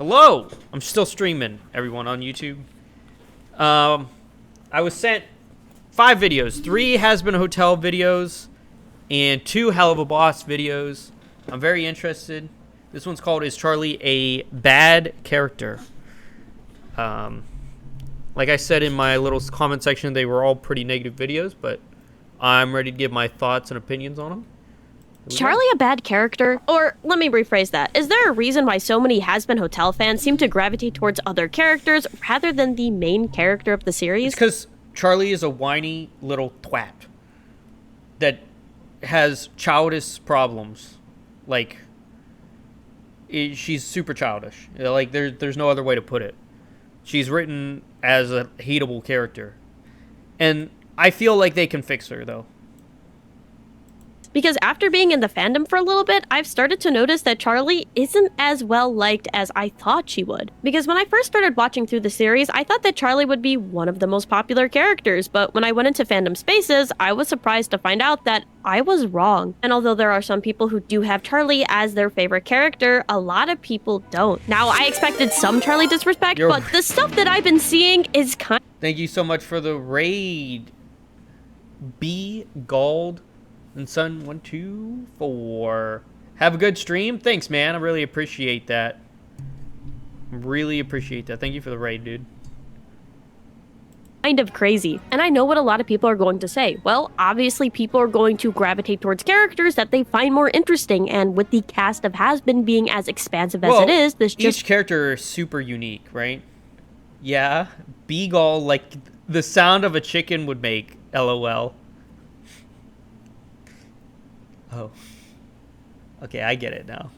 Hello! I'm still streaming, everyone, on YouTube. I was sent 5 videos. 3 Hazbin Hotel videos and 2 Hell of a Boss videos. I'm very interested. This one's called Is Charlie a Bad Character? Like I said in my little comment section, they were all pretty negative videos, but I'm ready to give my thoughts and opinions on them. Charlie a bad character? Or, let me rephrase that. Is there a reason why so many Hazbin Hotel fans seem to gravitate towards other characters rather than the main character of the series? It's because Charlie is a whiny little twat that has childish problems. Like, she's super childish. Like, there's no other way to put it. She's written as a hateable character. And I feel like they can fix her, though. Because after being in the fandom for a little bit, I've started to notice that Charlie isn't as well liked as I thought she would. Because when I first started watching through the series, I thought that Charlie would be one of the most popular characters, but when I went into fandom spaces, I was surprised to find out that I was wrong. And although there are some people who do have Charlie as their favorite character, a lot of people don't. Now, I expected some Charlie disrespect, but the stuff that I've been seeing is kind. Thank you so much for the raid. B Gold and Sun 124. Have a good stream. Thanks, man. I really appreciate that. Really appreciate that. Thank you for the raid, dude. Kind of crazy. And I know what a lot of people are going to say. Well, obviously people are going to gravitate towards characters that they find more interesting, and with the cast of Hazbin being as expansive as it is, this just... Each character is super unique, right? Yeah. Beagle, like the sound of a chicken would make. LOL. Oh. Okay, I get it now.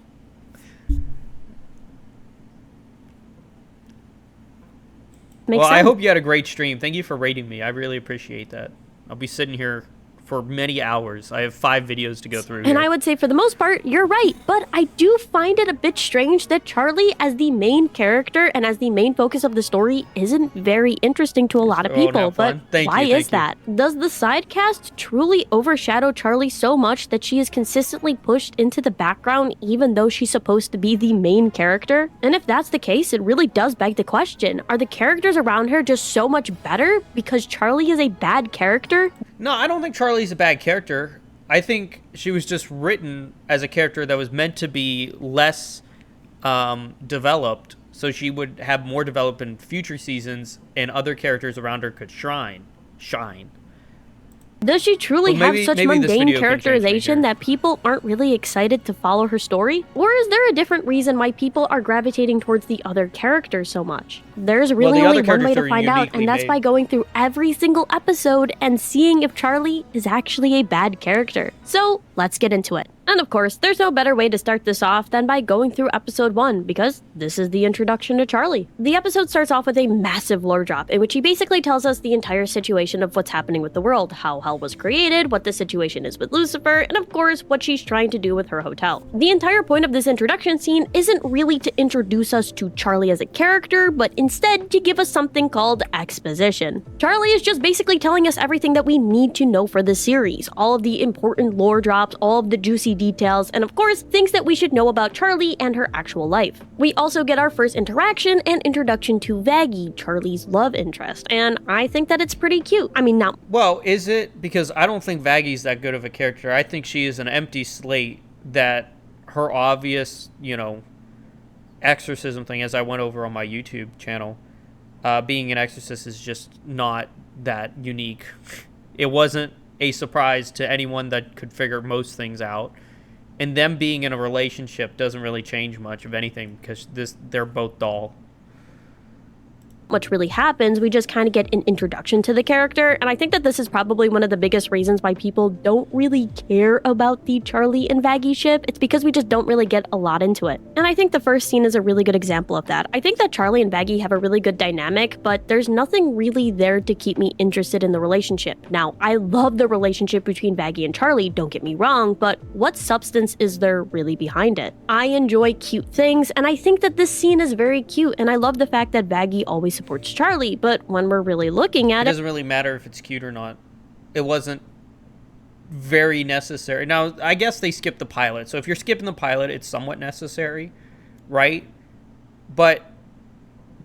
Makes well, sense. I hope you had a great stream. Thank you for rating me. I really appreciate that. I'll be sitting here for many hours. I have 5 videos to go through And here. I would say for the most part, you're right, but I do find it a bit strange that Charlie as the main character and as the main focus of the story isn't very interesting to a lot of people, but why is that? Does the side cast truly overshadow Charlie so much that she is consistently pushed into the background even though she's supposed to be the main character? And if that's the case, it really does beg the question, are the characters around her just so much better because Charlie is a bad character? No, I don't think Charlie's a bad character. I think she was just written as a character that was meant to be less developed, so she would have more development in future seasons, and other characters around her could shine. Does she truly have such mundane characterization that people aren't really excited to follow her story? Or is there a different reason why people are gravitating towards the other characters so much? There's really only one way to find out, and that's by going through every single episode and seeing if Charlie is actually a bad character. So, let's get into it. And of course, there's no better way to start this off than by going through episode 1, because this is the introduction to Charlie. The episode starts off with a massive lore drop, in which he basically tells us the entire situation of what's happening with the world, how hell was created, what the situation is with Lucifer, and of course, what she's trying to do with her hotel. The entire point of this introduction scene isn't really to introduce us to Charlie as a character, but instead to give us something called exposition. Charlie is just basically telling us everything that we need to know for the series, all of the important lore drops, all of the juicy details, and of course, things that we should know about Charlie and her actual life. We also get our first interaction and introduction to Vaggie, Charlie's love interest, and I think that it's pretty cute. I mean, not... Well, is it? Because I don't think Vaggie's that good of a character. I think she is an empty slate that her obvious, exorcism thing, as I went over on my YouTube channel, being an exorcist is just not that unique. It wasn't a surprise to anyone that could figure most things out. And them being in a relationship doesn't really change much of anything, because they're both dull. Much really happens, we just kind of get an introduction to the character, and I think that this is probably one of the biggest reasons why people don't really care about the Charlie and Vaggie ship. It's because we just don't really get a lot into it. And I think the first scene is a really good example of that. I think that Charlie and Vaggie have a really good dynamic, but there's nothing really there to keep me interested in the relationship. Now, I love the relationship between Vaggie and Charlie, don't get me wrong, but what substance is there really behind it? I enjoy cute things, and I think that this scene is very cute, and I love the fact that Vaggie always supports Charlie, but when we're really looking at it... It doesn't really matter if it's cute or not. It wasn't very necessary. Now, I guess they skipped the pilot, so if you're skipping the pilot, it's somewhat necessary, right? But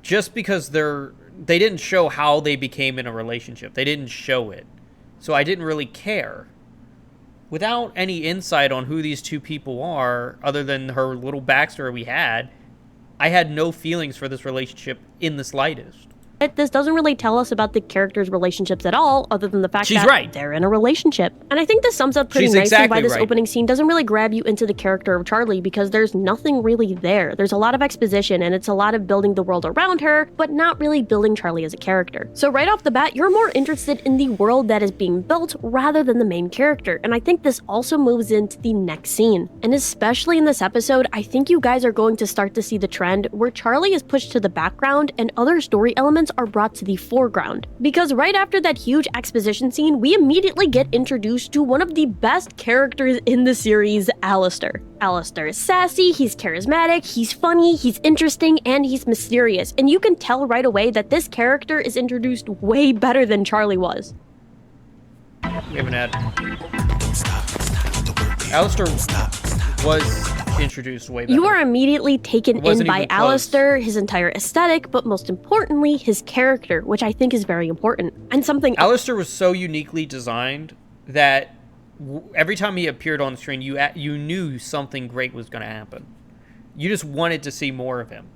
just because they didn't show how they became in a relationship. They didn't show it. So I didn't really care. Without any insight on who these two people are, other than her little backstory we had, I had no feelings for this relationship in the slightest. This doesn't really tell us about the characters' relationships at all, other than the fact that they're in a relationship. And I think this sums up pretty nicely why this opening scene doesn't really grab you into the character of Charlie, because there's nothing really there. There's a lot of exposition, and it's a lot of building the world around her, but not really building Charlie as a character. So right off the bat, you're more interested in the world that is being built rather than the main character. And I think this also moves into the next scene. And especially in this episode, I think you guys are going to start to see the trend where Charlie is pushed to the background and other story elements are brought to the foreground. Because right after that huge exposition scene, we immediately get introduced to one of the best characters in the series, Alistair. Alistair is sassy, he's charismatic, he's funny, he's interesting, and he's mysterious. And you can tell right away that this character is introduced way better than Charlie was. We have an ad. Alistair was introduced way better. You are immediately taken in by Alistair, his entire aesthetic, but most importantly, his character, which I think is very important. And something Alistair was so uniquely designed that every time he appeared on the screen, you knew something great was going to happen. You just wanted to see more of him.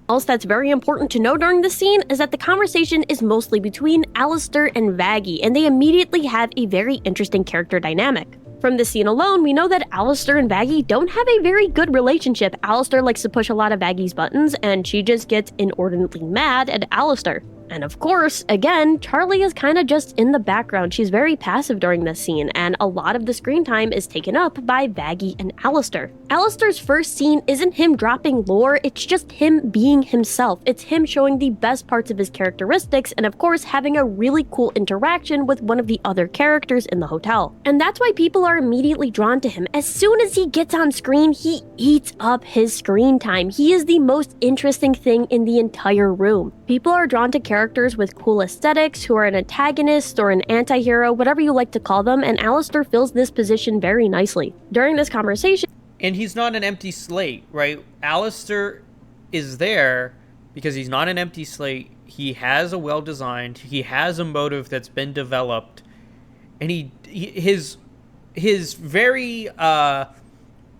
Else that's very important to know during this scene is that the conversation is mostly between Alistair and Vaggie, and they immediately have a very interesting character dynamic. From this scene alone, we know that Alistair and Vaggie don't have a very good relationship. Alistair likes to push a lot of Vaggie's buttons, and she just gets inordinately mad at Alistair. And of course, again, Charlie is kind of just in the background. She's very passive during this scene, and a lot of the screen time is taken up by Vaggie and Alistair. Alistair's first scene isn't him dropping lore, it's just him being himself. It's him showing the best parts of his characteristics, and of course, having a really cool interaction with one of the other characters in the hotel. And that's why people are immediately drawn to him. As soon as he gets on screen, he eats up his screen time. He is the most interesting thing in the entire room. People are drawn to characters with cool aesthetics, who are an antagonist or an anti-hero, whatever you like to call them, and Alistair fills this position very nicely. During this conversation... And he's not an empty slate, right? Alistair is there because he's not an empty slate. He has a well-designed, he has a motive that's been developed, and his very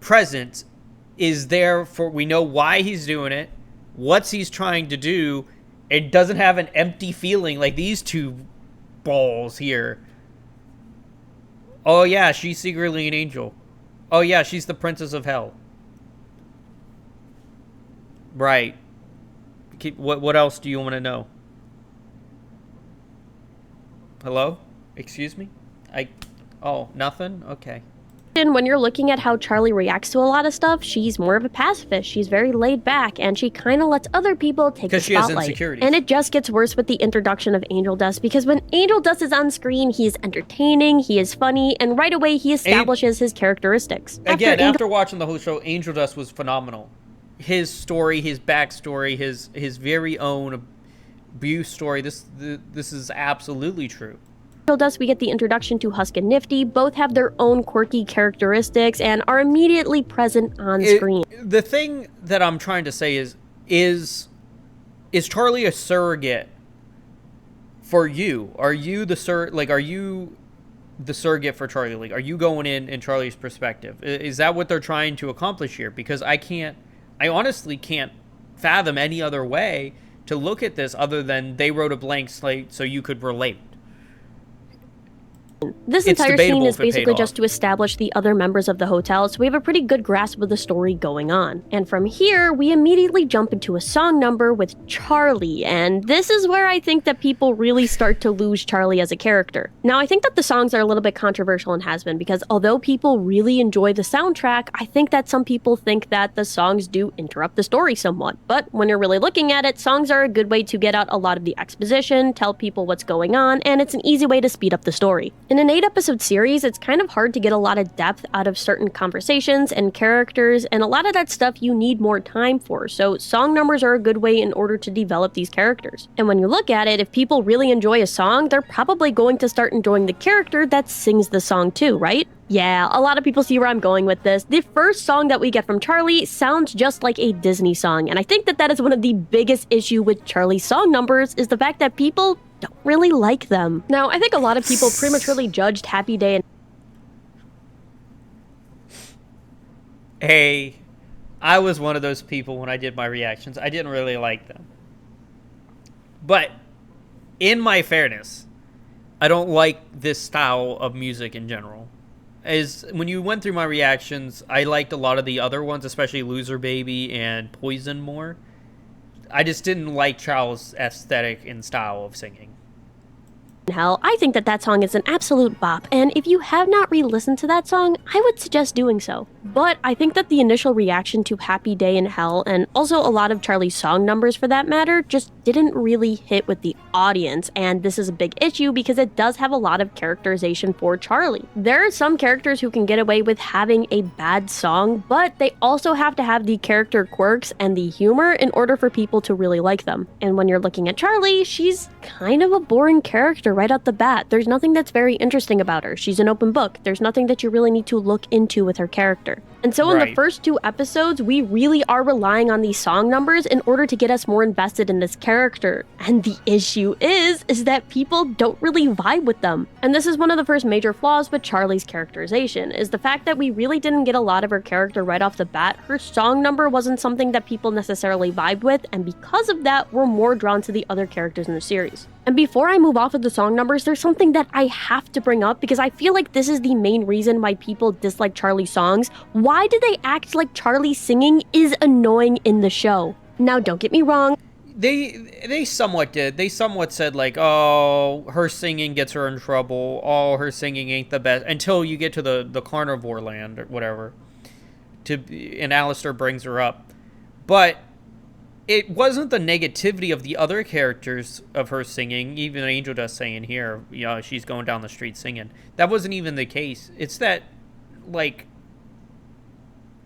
presence is there for, we know why he's doing it, what he's trying to do. It doesn't have an empty feeling like these two balls here. Oh yeah, she's secretly an angel. Oh yeah, she's the princess of hell. Right. What else do you want to know? Hello? Excuse me? Oh, nothing? Okay. When you're looking at how Charlie reacts to a lot of stuff, she's more of a pacifist. She's very laid back, and she kind of lets other people take the spotlight. Because she has insecurities. And it just gets worse with the introduction of Angel Dust, because when Angel Dust is on screen, he is entertaining, he is funny, and right away he establishes his characteristics. After watching the whole show, Angel Dust was phenomenal. His story, his backstory, his very own abuse story, this is absolutely true. Dust, we get the introduction to Husk and Nifty. Both have their own quirky characteristics and are immediately present on screen. The thing that I'm trying to say is Charlie a surrogate for you? Are you the surrogate for Charlie? Like, are you going in Charlie's perspective? Is that what they're trying to accomplish here? Because I honestly can't fathom any other way to look at this other than they wrote a blank slate so you could relate. This entire scene is basically just to establish the other members of the hotel, so we have a pretty good grasp of the story going on. And from here, we immediately jump into a song number with Charlie, and this is where I think that people really start to lose Charlie as a character. Now, I think that the songs are a little bit controversial in Hazbin, because although people really enjoy the soundtrack, I think that some people think that the songs do interrupt the story somewhat. But when you're really looking at it, songs are a good way to get out a lot of the exposition, tell people what's going on, and it's an easy way to speed up the story. In an 8-episode series, it's kind of hard to get a lot of depth out of certain conversations and characters, and a lot of that stuff you need more time for, so song numbers are a good way in order to develop these characters. And when you look at it, if people really enjoy a song, they're probably going to start enjoying the character that sings the song too, right? Yeah, a lot of people see where I'm going with this. The first song that we get from Charlie sounds just like a Disney song, and I think that is one of the biggest issues with Charlie's song numbers, is the fact that people don't really like them. Now, I think a lot of people prematurely judged Happy Day and... Hey, I was one of those people when I did my reactions. I didn't really like them. But, in my fairness, I don't like this style of music in general. As when you went through my reactions, I liked a lot of the other ones, especially Loser Baby and Poison more. I just didn't like Charles' aesthetic and style of singing. Hell, I think that song is an absolute bop, and if you have not re-listened to that song, I would suggest doing so. But I think that the initial reaction to Happy Day in Hell, and also a lot of Charlie's song numbers for that matter, just didn't really hit with the audience, and this is a big issue because it does have a lot of characterization for Charlie. There are some characters who can get away with having a bad song, but they also have to have the character quirks and the humor in order for people to really like them. And when you're looking at Charlie, she's kind of a boring character right out the bat. There's nothing that's very interesting about her. She's an open book. There's nothing that you really need to look into with her character. And so in the first 2 episodes, we really are relying on these song numbers in order to get us more invested in this character. And the issue is that people don't really vibe with them. And this is one of the first major flaws with Charlie's characterization, is the fact that we really didn't get a lot of her character right off the bat. Her song number wasn't something that people necessarily vibed with, and because of that, we're more drawn to the other characters in the series. And before I move off of the song numbers, there's something that I have to bring up because I feel like this is the main reason why people dislike Charlie's songs. Why do they act like Charlie's singing is annoying in the show? Now, don't get me wrong. They somewhat did. They somewhat said, like, oh, her singing gets her in trouble. Oh, her singing ain't the best. Until you get to the carnivore land or whatever. And Alistair brings her up. But it wasn't the negativity of the other characters of her singing. Even Angel Dust saying here, you know, she's going down the street singing. That wasn't even the case. It's that, like,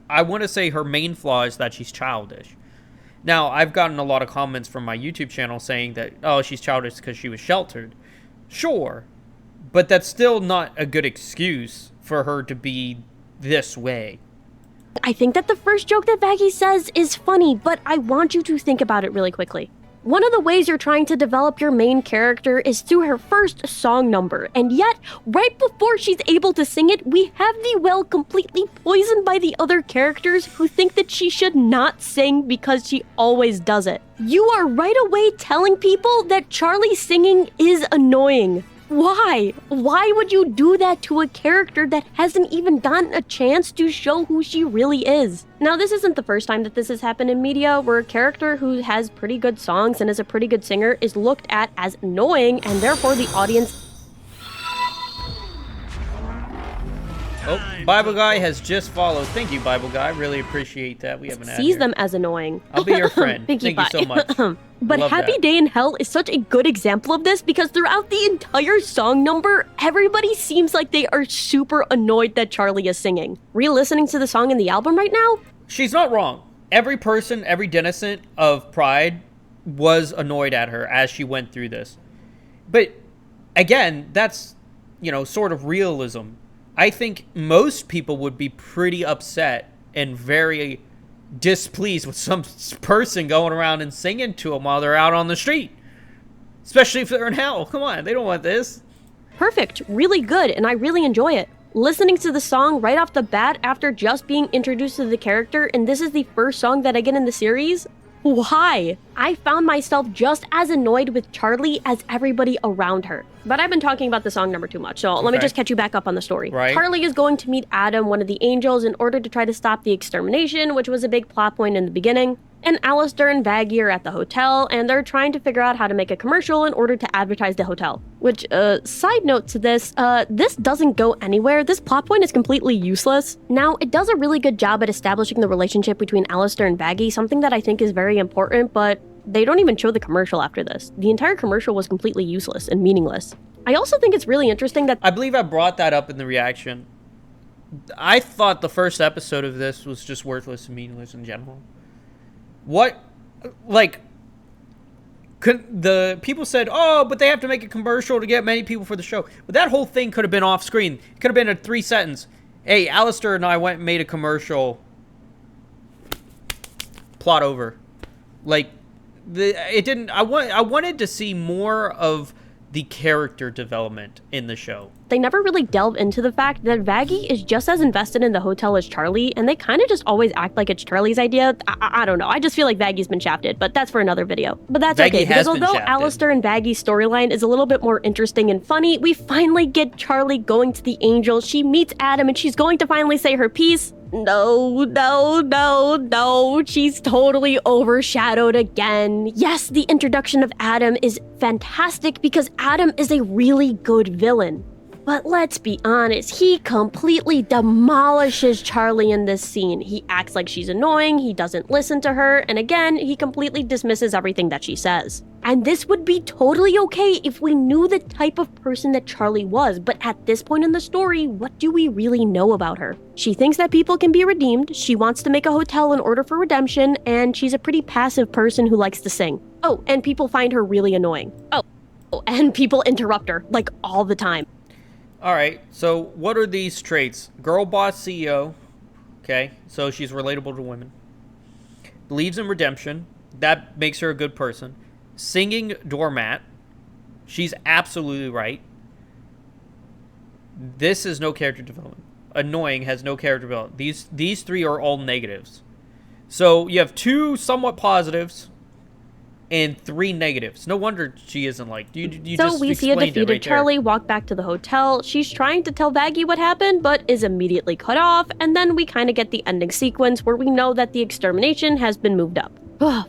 I want to say her main flaw is that she's childish. Now, I've gotten a lot of comments from my YouTube channel saying that, oh, she's childish because she was sheltered. Sure. But that's still not a good excuse for her to be this way. I think that the first joke that Vaggie says is funny, but I want you to think about it really quickly. One of the ways you're trying to develop your main character is through her first song number, and yet, right before she's able to sing it, we have the well completely poisoned by the other characters who think that she should not sing because she always does it. You are right away telling people that Charlie's singing is annoying. Why? Why would you do that to a character that hasn't even gotten a chance to show who she really is? Now, this isn't the first time that this has happened in media, where a character who has pretty good songs and is a pretty good singer is looked at as annoying, and therefore the audience... Oh, Bible Guy has just followed. Thank you, Bible Guy. Really appreciate that. We have an ad sees here. them as annoying. I'll be your friend. Thank you so much. But Love Happy that. Day in Hell is such a good example of this because throughout the entire song number, everybody seems like they are super annoyed that Charlie is singing. Re-listening to the song in the album right now? She's not wrong. Every person, every denizen of Pride was annoyed at her as she went through this. But again, that's, you know, sort of realism. I think most people would be pretty upset and very displeased with some person going around and singing to them while they're out on the street. Especially if they're in hell. Come on, they don't want this. Perfect. Really good, and I really enjoy it. Listening to the song right off the bat after just being introduced to the character, and this is the first song that I get in the series, why? I found myself just as annoyed with Charlie as everybody around her. But I've been talking about the song number too much, so let me just catch you back up on the story. Right. Charlie is going to meet Adam, one of the angels, in order to try to stop the extermination, which was a big plot point in the beginning. And Alistair and Vaggie are at the hotel, and they're trying to figure out how to make a commercial in order to advertise the hotel. Which, side note to this, this doesn't go anywhere. This plot point is completely useless. Now, it does a really good job at establishing the relationship between Alistair and Vaggie, something that I think is very important, but they don't even show the commercial after this. The entire commercial was completely useless and meaningless. I also think it's really interesting that... I believe I brought that up in the reaction. I thought the first episode of this was just worthless and meaningless in general. What, like, the people said, oh, but they have to make a commercial to get many people for the show. But that whole thing could have been off screen. It could have been a 3-sentence. Hey, Alistair and I went and made a commercial. Plot over. Like, it didn't. I wanted to see more of the character development in the show. They never really delve into the fact that Vaggie is just as invested in the hotel as Charlie, and they kind of just always act like it's Charlie's idea. I don't know. I just feel like Vaggie's been shafted, but that's for another video. But that's Vaggie okay, because although Alistair and Vaggie's storyline is a little bit more interesting and funny, we finally get Charlie going to the Angel. She meets Adam, and she's going to finally say her piece. No. She's totally overshadowed again. Yes, the introduction of Adam is fantastic because Adam is a really good villain. But let's be honest, he completely demolishes Charlie in this scene. He acts like she's annoying, he doesn't listen to her, and again, he completely dismisses everything that she says. And this would be totally okay if we knew the type of person that Charlie was, but at this point in the story, what do we really know about her? She thinks that people can be redeemed, she wants to make a hotel in order for redemption, and she's a pretty passive person who likes to sing. Oh, and people find her really annoying. Oh, and people interrupt her, like, all the time. Alright, so what are these traits? Girl boss CEO. Okay, so she's relatable to women. Believes in redemption. That makes her a good person. Singing doormat. She's absolutely right. This is no character development. Annoying has no character development. These three are all negatives. So you have 2 somewhat positives and 3 negatives. No wonder she isn't like... So we see a defeated Charlie walk back to the hotel. She's trying to tell Vaggie what happened, but is immediately cut off. And then we kind of get the ending sequence where we know that the extermination has been moved up.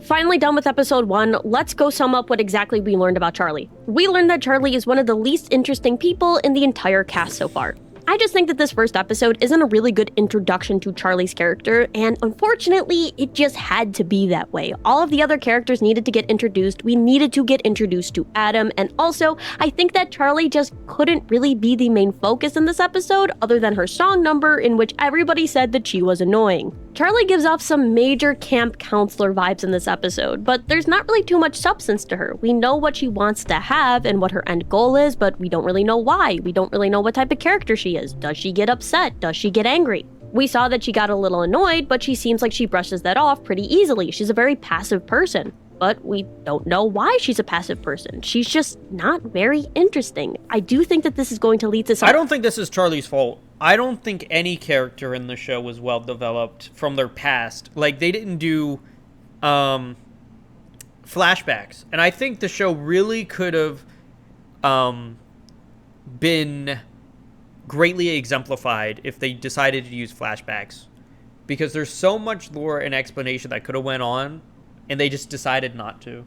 Finally done with episode 1, let's go sum up what exactly we learned about Charlie. We learned that Charlie is one of the least interesting people in the entire cast so far. I just think that this first episode isn't a really good introduction to Charlie's character, and unfortunately, it just had to be that way. All of the other characters needed to get introduced, we needed to get introduced to Adam, and also, I think that Charlie just couldn't really be the main focus in this episode, other than her song number, in which everybody said that she was annoying. Charlie gives off some major camp counselor vibes in this episode, but there's not really too much substance to her. We know what she wants to have and what her end goal is, but we don't really know why. We don't really know what type of character she is. Does she get upset? Does she get angry? We saw that she got a little annoyed, but she seems like she brushes that off pretty easily. She's a very passive person. But we don't know why she's a passive person. She's just not very interesting. I do think that this is going to lead to some... I don't think this is Charlie's fault. I don't think any character in the show was well developed from their past. Like, they didn't do flashbacks. And I think the show really could have been greatly exemplified if they decided to use flashbacks. Because there's so much lore and explanation that could have went on, and they just decided not to.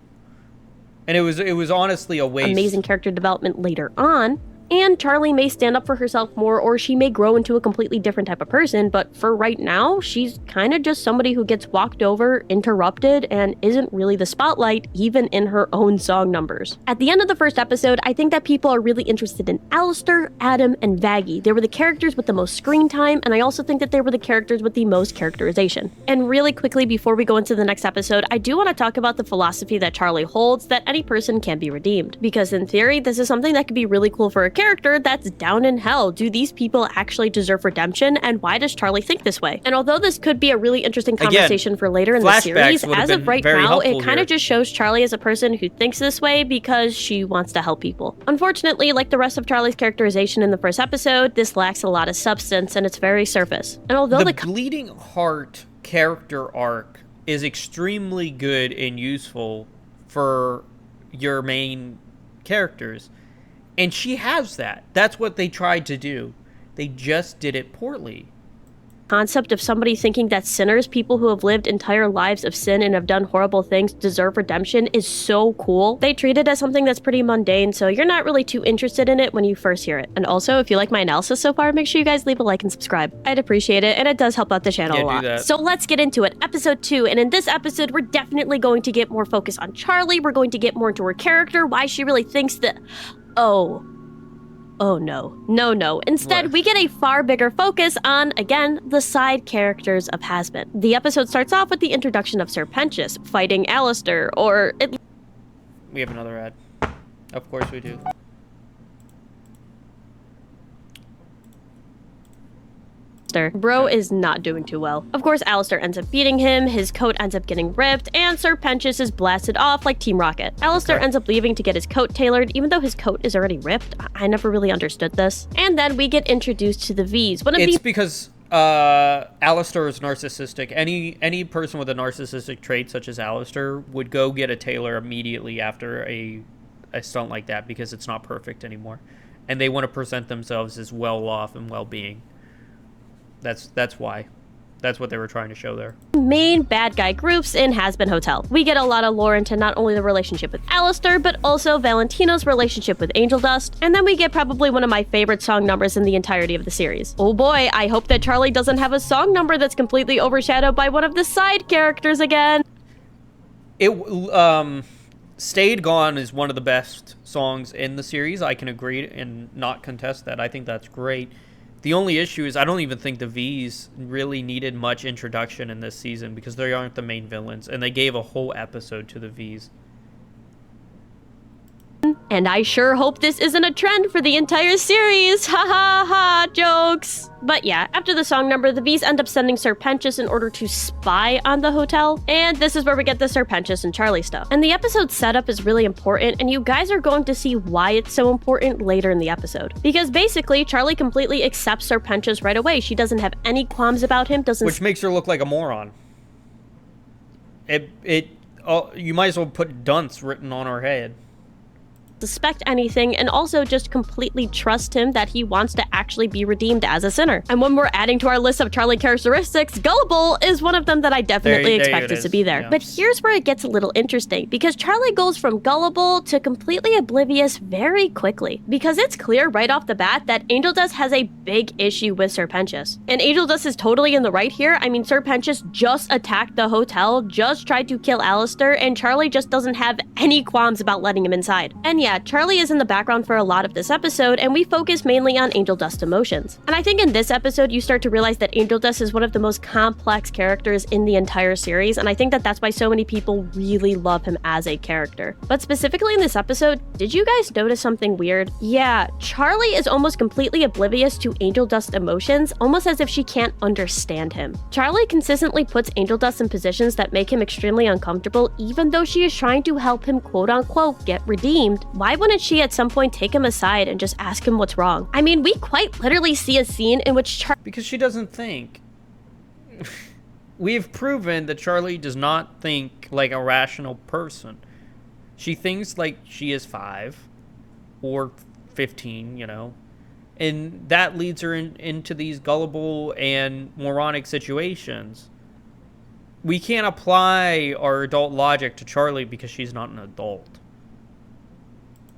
And it was honestly a waste. Amazing character development later on, and Charlie may stand up for herself more, or she may grow into a completely different type of person, but for right now, she's kind of just somebody who gets walked over, interrupted, and isn't really the spotlight, even in her own song numbers. At the end of the first episode, I think that people are really interested in Alistair, Adam, and Vaggie. They were the characters with the most screen time, and I also think that they were the characters with the most characterization. And really quickly, before we go into the next episode, I do want to talk about the philosophy that Charlie holds, that any person can be redeemed. Because in theory, this is something that could be really cool for a character that's down in hell. Do these people actually deserve redemption, and why does Charlie think this way? And although this could be a really interesting conversation for later in the series, as of right now, it kind of just shows Charlie as a person who thinks this way because she wants to help people. Unfortunately, like the rest of Charlie's characterization in the first episode, this lacks a lot of substance and it's very surface. And although the Bleeding Heart character arc is extremely good and useful for your main characters, and she has that. That's what they tried to do. They just did it poorly. Concept of somebody thinking that sinners, people who have lived entire lives of sin and have done horrible things, deserve redemption is so cool. They treat it as something that's pretty mundane, so you're not really too interested in it when you first hear it. And also, if you like my analysis so far, make sure you guys leave a like and subscribe. I'd appreciate it, and it does help out the channel a lot. So let's get into it. Episode 2, and in this episode, we're definitely going to get more focus on Charlie. We're going to get more into her character, why she really thinks that... Oh, Oh no. No. Instead, we get a far bigger focus on, again, the side characters of Hazbin. The episode starts off with the introduction of Serpentius fighting Alistair, or... We have another ad. Of course we do. Bro is not doing too well. Of course, Alistair ends up beating him, his coat ends up getting ripped, and Serpentius is blasted off like Team Rocket. Alistair ends up leaving to get his coat tailored, even though his coat is already ripped. I never really understood this. And then we get introduced to the V's. It's because Alistair is narcissistic. Any person with a narcissistic trait such as Alistair would go get a tailor immediately after a stunt like that because it's not perfect anymore. And they want to present themselves as well-off and well-being. That's why. That's what they were trying to show there. Main bad guy groups in Hazbin Hotel. We get a lot of lore into not only the relationship with Alistair, but also Valentino's relationship with Angel Dust, and then we get probably one of my favorite song numbers in the entirety of the series. Oh boy, I hope that Charlie doesn't have a song number that's completely overshadowed by one of the side characters again. Stayed Gone is one of the best songs in the series. I can agree and not contest that. I think that's great. The only issue is I don't even think the V's really needed much introduction in this season because they aren't the main villains, and they gave a whole episode to the V's. And I sure hope this isn't a trend for the entire series. Ha ha ha, jokes. But yeah, after the song number, the V's end up sending Serpentius in order to spy on the hotel. And this is where we get the Serpentius and Charlie stuff. And the episode setup is really important, and you guys are going to see why it's so important later in the episode. Because basically, Charlie completely accepts Serpentius right away. She doesn't have any qualms about him, Which makes her look like a moron. You might as well put dunce written on her head. Suspect anything, and also just completely trust him that he wants to actually be redeemed as a sinner. And when we're adding to our list of Charlie characteristics, gullible is one of them that I definitely expected to be there. Yeah. But here's where it gets a little interesting, because Charlie goes from gullible to completely oblivious very quickly. Because it's clear right off the bat that Angel Dust has a big issue with Serpentius. And Angel Dust is totally in the right here. I mean, Serpentius just attacked the hotel, just tried to kill Alistair, and Charlie just doesn't have any qualms about letting him inside. And yeah, Charlie is in the background for a lot of this episode, and we focus mainly on Angel Dust's emotions. And I think in this episode, you start to realize that Angel Dust is one of the most complex characters in the entire series, and I think that that's why so many people really love him as a character. But specifically in this episode, did you guys notice something weird? Yeah, Charlie is almost completely oblivious to Angel Dust's emotions, almost as if she can't understand him. Charlie consistently puts Angel Dust in positions that make him extremely uncomfortable, even though she is trying to help him quote-unquote get redeemed. Why wouldn't she at some point take him aside and just ask him what's wrong? I mean, we quite literally see a scene in which Because she doesn't think. We've proven that Charlie does not think like a rational person. She thinks like she is 5 or 15, you know. And that leads her into these gullible and moronic situations. We can't apply our adult logic to Charlie because she's not an adult.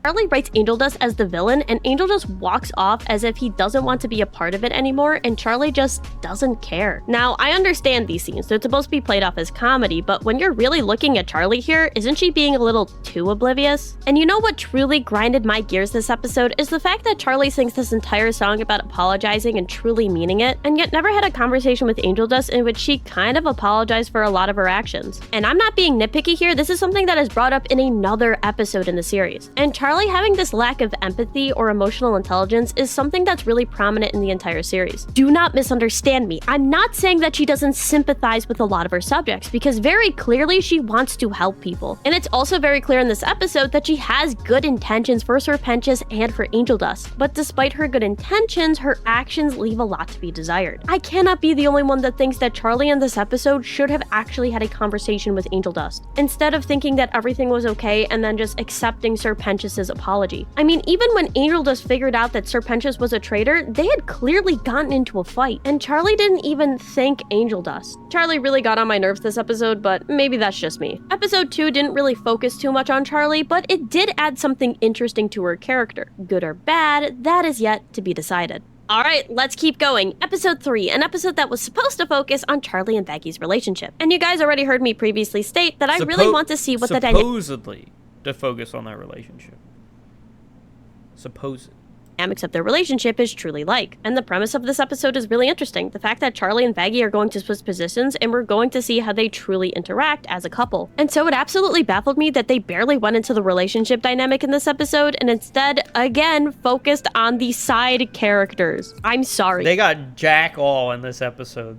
Charlie writes Angel Dust as the villain, and Angel just walks off as if he doesn't want to be a part of it anymore, and Charlie just doesn't care. Now, I understand these scenes, they're supposed to be played off as comedy, but when you're really looking at Charlie here, isn't she being a little too oblivious? And you know what truly grinded my gears this episode is the fact that Charlie sings this entire song about apologizing and truly meaning it, and yet never had a conversation with Angel Dust in which she kind of apologized for a lot of her actions. And I'm not being nitpicky here, this is something that is brought up in another episode in the series. And Charlie having this lack of empathy or emotional intelligence is something that's really prominent in the entire series. Do not misunderstand me. I'm not saying that she doesn't sympathize with a lot of her subjects, because very clearly she wants to help people. And it's also very clear in this episode that she has good intentions for Serpentius and for Angel Dust. But despite her good intentions, her actions leave a lot to be desired. I cannot be the only one that thinks that Charlie in this episode should have actually had a conversation with Angel Dust, instead of thinking that everything was okay and then just accepting Serpentius's apology. I mean, even when Angel Dust figured out that Serpentius was a traitor, they had clearly gotten into a fight, and Charlie didn't even thank Angel Dust. Charlie really got on my nerves this episode, but maybe that's just me. Episode 2 didn't really focus too much on Charlie, but it did add something interesting to her character. Good or bad, that is yet to be decided. Alright, let's keep going. Episode 3, an episode that was supposed to focus on Charlie and Becky's relationship. And you guys already heard me previously state that I really want to see what the supposedly to focus on that relationship. Supposed. dynamics of their relationship is truly like. And the premise of this episode is really interesting. The fact that Charlie and Vaggie are going to switch positions and we're going to see how they truly interact as a couple. And so it absolutely baffled me that they barely went into the relationship dynamic in this episode and instead, again, focused on the side characters. I'm sorry. They got jack all in this episode.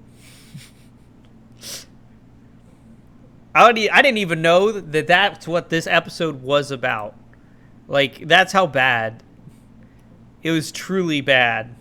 I didn't even know that that's what this episode was about. Like, that's how bad. It was truly bad.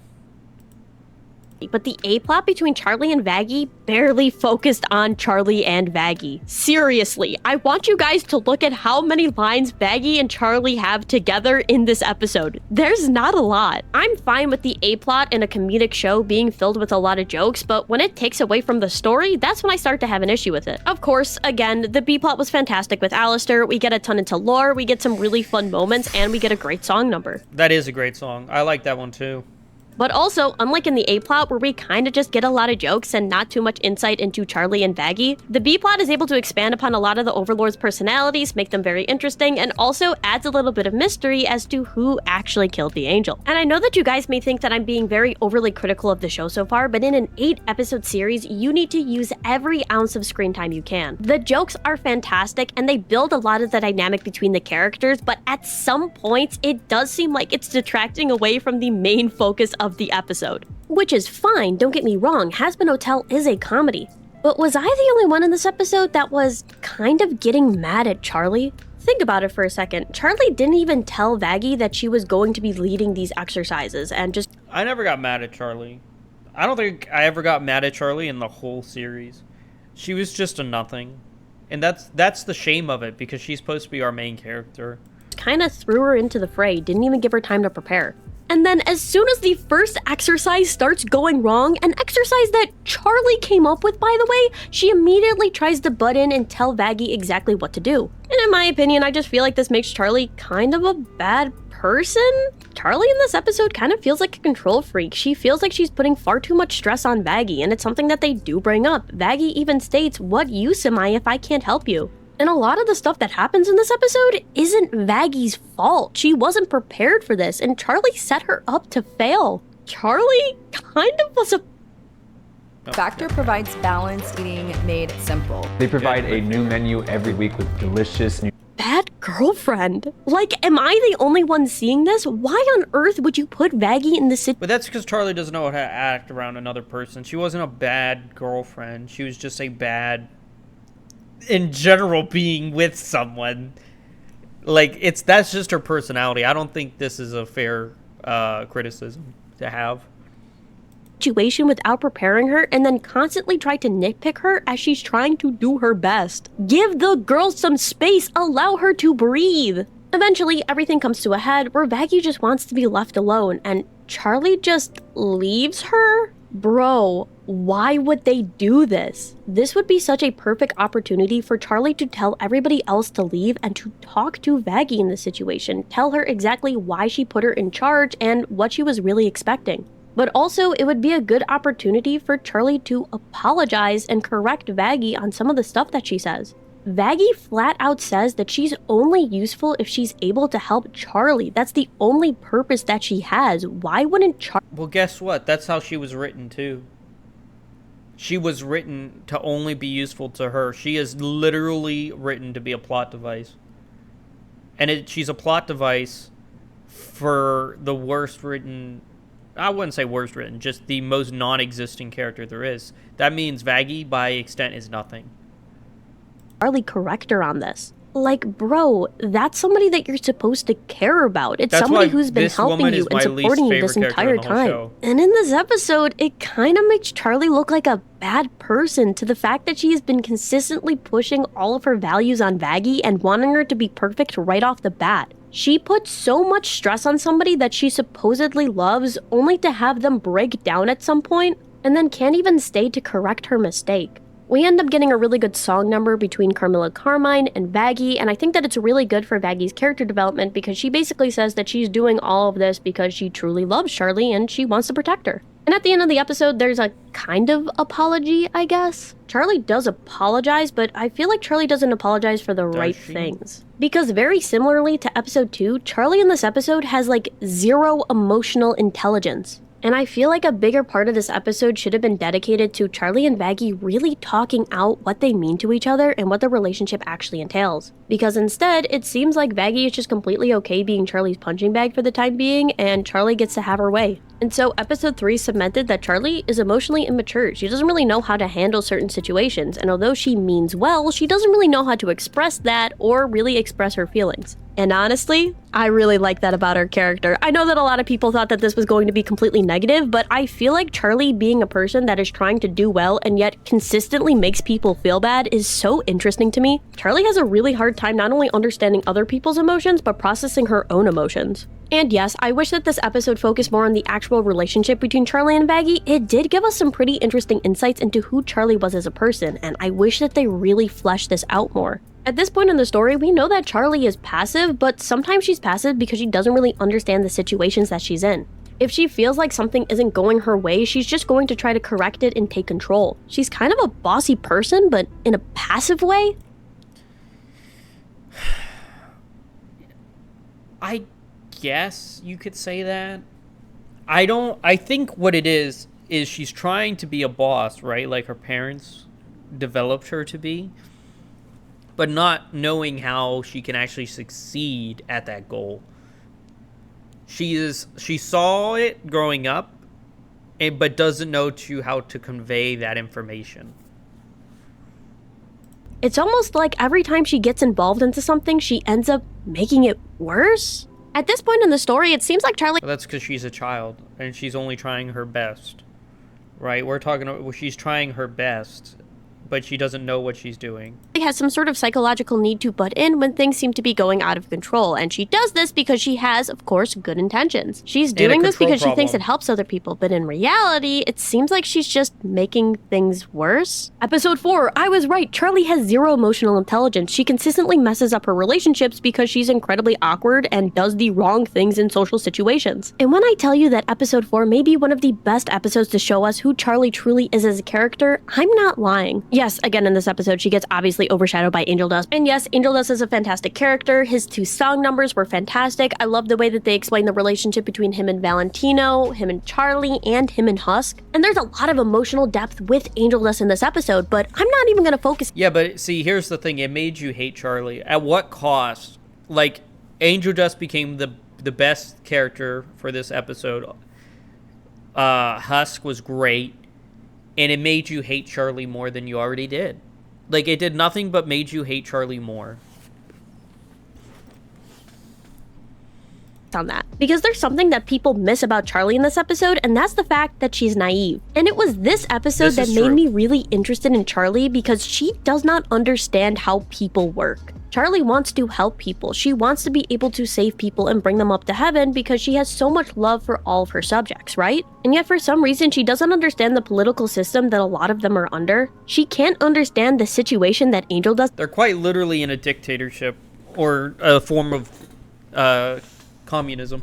But the A-plot between Charlie and Vaggie barely focused on Charlie and Vaggie. Seriously, I want you guys to look at how many lines Vaggie and Charlie have together in this episode. There's not a lot. I'm fine with the A-plot in a comedic show being filled with a lot of jokes, but when it takes away from the story, that's when I start to have an issue with it. Of course, again, the B-plot was fantastic with Alistair. We get a ton into lore, we get some really fun moments, and we get a great song number. That is a great song. I like that one too. But also, unlike in the A-plot where we kind of just get a lot of jokes and not too much insight into Charlie and Vaggie, the B-plot is able to expand upon a lot of the Overlord's personalities, make them very interesting, and also adds a little bit of mystery as to who actually killed the angel. And I know that you guys may think that I'm being very overly critical of the show so far, but in an 8-episode series, you need to use every ounce of screen time you can. The jokes are fantastic, and they build a lot of the dynamic between the characters, but at some points, it does seem like it's detracting away from the main focus of the episode. Which is fine, don't get me wrong, Hazbin Hotel is a comedy. But was I the only one in this episode that was kind of getting mad at Charlie? Think about it for a second. Charlie didn't even tell Vaggie that she was going to be leading these exercises and just... I never got mad at Charlie. I don't think I ever got mad at Charlie in the whole series. She was just a nothing. And that's the shame of it, because she's supposed to be our main character. Kind of threw her into the fray, didn't even give her time to prepare. And then as soon as the first exercise starts going wrong, an exercise that Charlie came up with, by the way, she immediately tries to butt in and tell Vaggie exactly what to do. And in my opinion, I just feel like this makes Charlie kind of a bad person. Charlie in this episode kind of feels like a control freak. She feels like she's putting far too much stress on Vaggie, and it's something that they do bring up. Vaggie even states, "What use am I if I can't help you?" And a lot of the stuff that happens in this episode isn't Vaggie's fault. She wasn't prepared for this, and Charlie set her up to fail. Charlie kind of was a... Factor provides balanced eating made simple. They provide a new menu every week with delicious new... Bad girlfriend. Like, am I the only one seeing this? Why on earth would you put Vaggie in this... But that's because Charlie doesn't know how to act around another person. She wasn't a bad girlfriend. She was just a bad... in general, being with someone. Like, that's just her personality. I don't think this is a fair criticism to have. Situation without preparing her and then constantly try to nitpick her as she's trying to do her best. Give the girl some space, allow her to breathe. Eventually, everything comes to a head where Vaggie just wants to be left alone and Charlie just leaves her? Bro, why would they do this? This would be such a perfect opportunity for Charlie to tell everybody else to leave and to talk to Vaggie in this situation. Tell her exactly why she put her in charge and what she was really expecting. But also, it would be a good opportunity for Charlie to apologize and correct Vaggie on some of the stuff that she says. Vaggie flat out says that she's only useful if she's able to help Charlie. That's the only purpose that she has. Why wouldn't Charlie... Well, guess what? That's how she was written, too. She was written to only be useful to her. She is literally written to be a plot device. And she's a plot device for the worst written... I wouldn't say worst written, just the most non-existing character there is. That means Vaggie, by extent, is nothing. Charlie correct her on this. Like, bro, that's somebody that you're supposed to care about. It's somebody who's been helping you and supporting you this entire time. And in this episode, it kind of makes Charlie look like a bad person to the fact that she has been consistently pushing all of her values on Vaggie and wanting her to be perfect right off the bat. She puts so much stress on somebody that she supposedly loves only to have them break down at some point and then can't even stay to correct her mistake. We end up getting a really good song number between Carmilla Carmine and Vaggie, and I think that it's really good for Vaggie's character development because she basically says that she's doing all of this because she truly loves Charlie and she wants to protect her. And at the end of the episode, there's a kind of apology, I guess. Charlie does apologize, but I feel like Charlie doesn't apologize for the right things. Because very similarly to episode 2, Charlie in this episode has like 0 emotional intelligence. And I feel like a bigger part of this episode should have been dedicated to Charlie and Vaggie really talking out what they mean to each other and what the relationship actually entails. Because instead, it seems like Vaggie is just completely okay being Charlie's punching bag for the time being, and Charlie gets to have her way. And so episode 3 cemented that Charlie is emotionally immature. She doesn't really know how to handle certain situations, and although she means well, she doesn't really know how to express that or really express her feelings. And honestly, I really like that about her character. I know that a lot of people thought that this was going to be completely negative, but I feel like Charlie being a person that is trying to do well and yet consistently makes people feel bad is so interesting to me. Charlie has a really hard time not only understanding other people's emotions, but processing her own emotions. And yes, I wish that this episode focused more on the actual relationship between Charlie and Vaggie. It did give us some pretty interesting insights into who Charlie was as a person, and I wish that they really fleshed this out more. At this point in the story, we know that Charlie is passive, but sometimes she's passive because she doesn't really understand the situations that she's in. If she feels like something isn't going her way, she's just going to try to correct it and take control. She's kind of a bossy person, but in a passive way. I guess you could say that. I think what it is she's trying to be a boss, right? Like her parents developed her to be, but not knowing how she can actually succeed at that goal. She saw it growing up, but doesn't know how to convey that information. It's almost like every time she gets involved into something, she ends up making it worse. At this point in the story, it seems like Charlie... Well, that's because she's a child, and she's only trying her best, right? She's trying her best, but she doesn't know what she's doing. She has some sort of psychological need to butt in when things seem to be going out of control, and she does this because she has, of course, good intentions. She's doing this because she thinks it helps other people, but in reality, it seems like she's just making things worse. Episode 4, I was right. Charlie has 0 emotional intelligence. She consistently messes up her relationships because she's incredibly awkward and does the wrong things in social situations. And when I tell you that episode 4 may be one of the best episodes to show us who Charlie truly is as a character, I'm not lying. Yes, again in this episode, she gets obviously overshadowed by Angel Dust. And yes, Angel Dust is a fantastic character. His 2 song numbers were fantastic. I love the way that they explain the relationship between him and Valentino, him and Charlie, and him and Husk. And there's a lot of emotional depth with Angel Dust in this episode, but I'm not even gonna focus. Yeah, but see, here's the thing. It made you hate Charlie. At what cost? Like, Angel Dust became the best character for this episode. Husk was great. And it made you hate Charlie more than you already did. Like, it did nothing but made you hate Charlie more. On that. Because there's something that people miss about Charlie in this episode, and that's the fact that she's naive. And it was this episode that made me really interested in Charlie because she does not understand how people work. Charlie wants to help people. She wants to be able to save people and bring them up to heaven because she has so much love for all of her subjects, right? And yet for some reason, she doesn't understand the political system that a lot of them are under. She can't understand the situation that Angel does. They're quite literally in a dictatorship or a form of communism.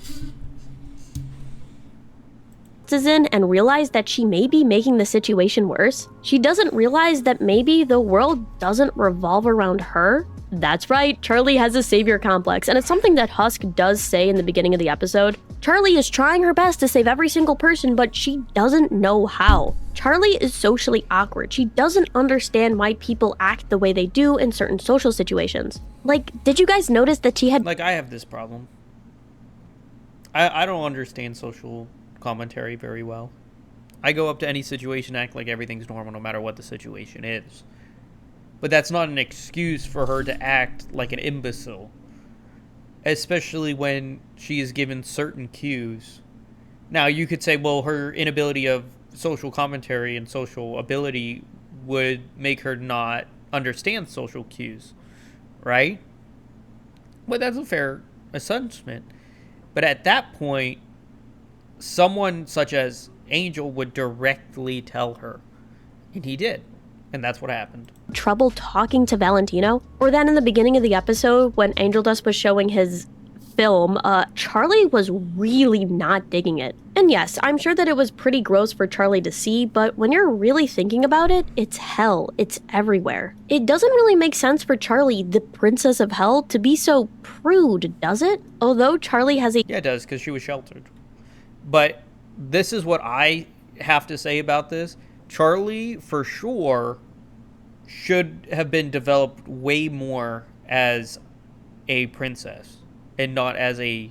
Is in and realize that she may be making the situation worse. She doesn't realize that maybe the world doesn't revolve around her. That's right, Charlie has a savior complex, and it's something that Husk does say in the beginning of the episode. Charlie is trying her best to save every single person, but she doesn't know how. Charlie is socially awkward. She doesn't understand why people act the way they do in certain social situations. Like, did you guys notice that she had... Like, I have this problem. I don't understand social commentary very well. I go up to any situation, act like everything's normal no matter what the situation is. But that's not an excuse for her to act like an imbecile. Especially when she is given certain cues. Now, you could say, well, her inability of social commentary and social ability would make her not understand social cues. Right? But that's a fair assessment. But at that point, someone such as Angel would directly tell her. And he did. And that's what happened. Trouble talking to Valentino. Or then in the beginning of the episode, when Angel Dust was showing his film, Charlie was really not digging it. And yes, I'm sure that it was pretty gross for Charlie to see, but when you're really thinking about it, it's hell. It's everywhere. It doesn't really make sense for Charlie, the princess of hell, to be so prude, does it? Although Charlie has a— Yeah, it does, because she was sheltered. But this is what I have to say about this. Charlie, for sure, should have been developed way more as a princess and not as a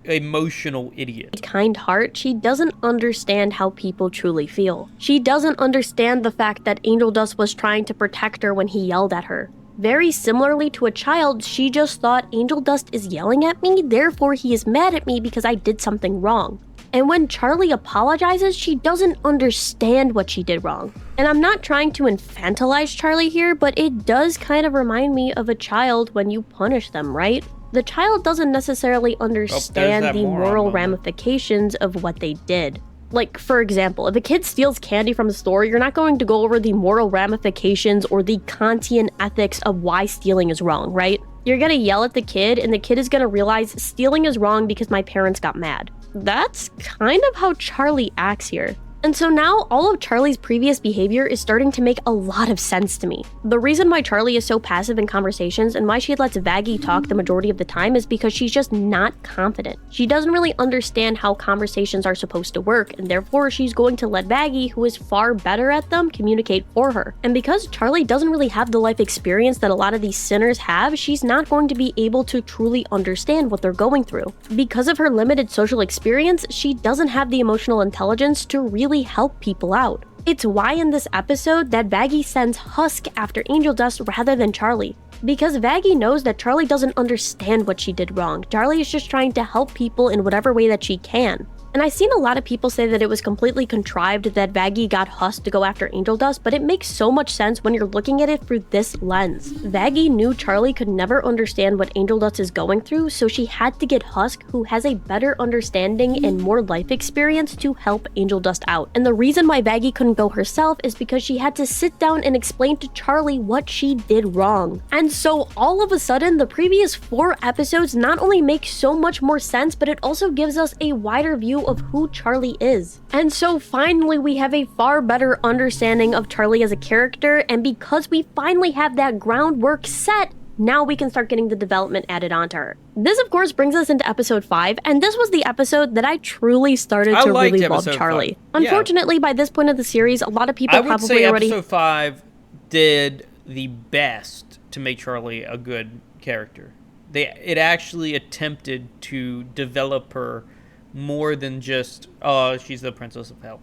emotional idiot. Kind heart, she doesn't understand how people truly feel. She doesn't understand the fact that Angel Dust was trying to protect her when he yelled at her. Very similarly to a child, she just thought Angel Dust is yelling at me, therefore he is mad at me because I did something wrong. And when Charlie apologizes, she doesn't understand what she did wrong. And I'm not trying to infantilize Charlie here, but it does kind of remind me of a child when you punish them, right? The child doesn't necessarily understand the moral ramifications of what they did. Like, for example, if a kid steals candy from a store, you're not going to go over the moral ramifications or the Kantian ethics of why stealing is wrong, right? You're gonna yell at the kid, and the kid is gonna realize stealing is wrong because my parents got mad. That's kind of how Charlie acts here. And so now all of Charlie's previous behavior is starting to make a lot of sense to me. The reason why Charlie is so passive in conversations and why she lets Vaggie talk the majority of the time is because she's just not confident. She doesn't really understand how conversations are supposed to work, and therefore she's going to let Vaggie, who is far better at them, communicate for her. And because Charlie doesn't really have the life experience that a lot of these sinners have, she's not going to be able to truly understand what they're going through. Because of her limited social experience, she doesn't have the emotional intelligence to really help people out. It's why in this episode that Vaggie sends Husk after Angel Dust rather than Charlie. Because Vaggie knows that Charlie doesn't understand what she did wrong. Charlie is just trying to help people in whatever way that she can. And I've seen a lot of people say that it was completely contrived that Vaggie got Husk to go after Angel Dust, but it makes so much sense when you're looking at it through this lens. Vaggie knew Charlie could never understand what Angel Dust is going through, so she had to get Husk, who has a better understanding and more life experience, to help Angel Dust out. And the reason why Vaggie couldn't go herself is because she had to sit down and explain to Charlie what she did wrong. And so all of a sudden, the previous 4 episodes not only make so much more sense, but it also gives us a wider view of who Charlie is. And so finally we have a far better understanding of Charlie as a character, and because we finally have that groundwork set, now we can start getting the development added onto her. This of course brings us into episode 5, and this was the episode that I truly started to really love Charlie. Unfortunately, by this point of the series, a lot of people probably already— episode 5 did the best to make Charlie a good character. It actually attempted to develop her more than just, oh, she's the princess of hell.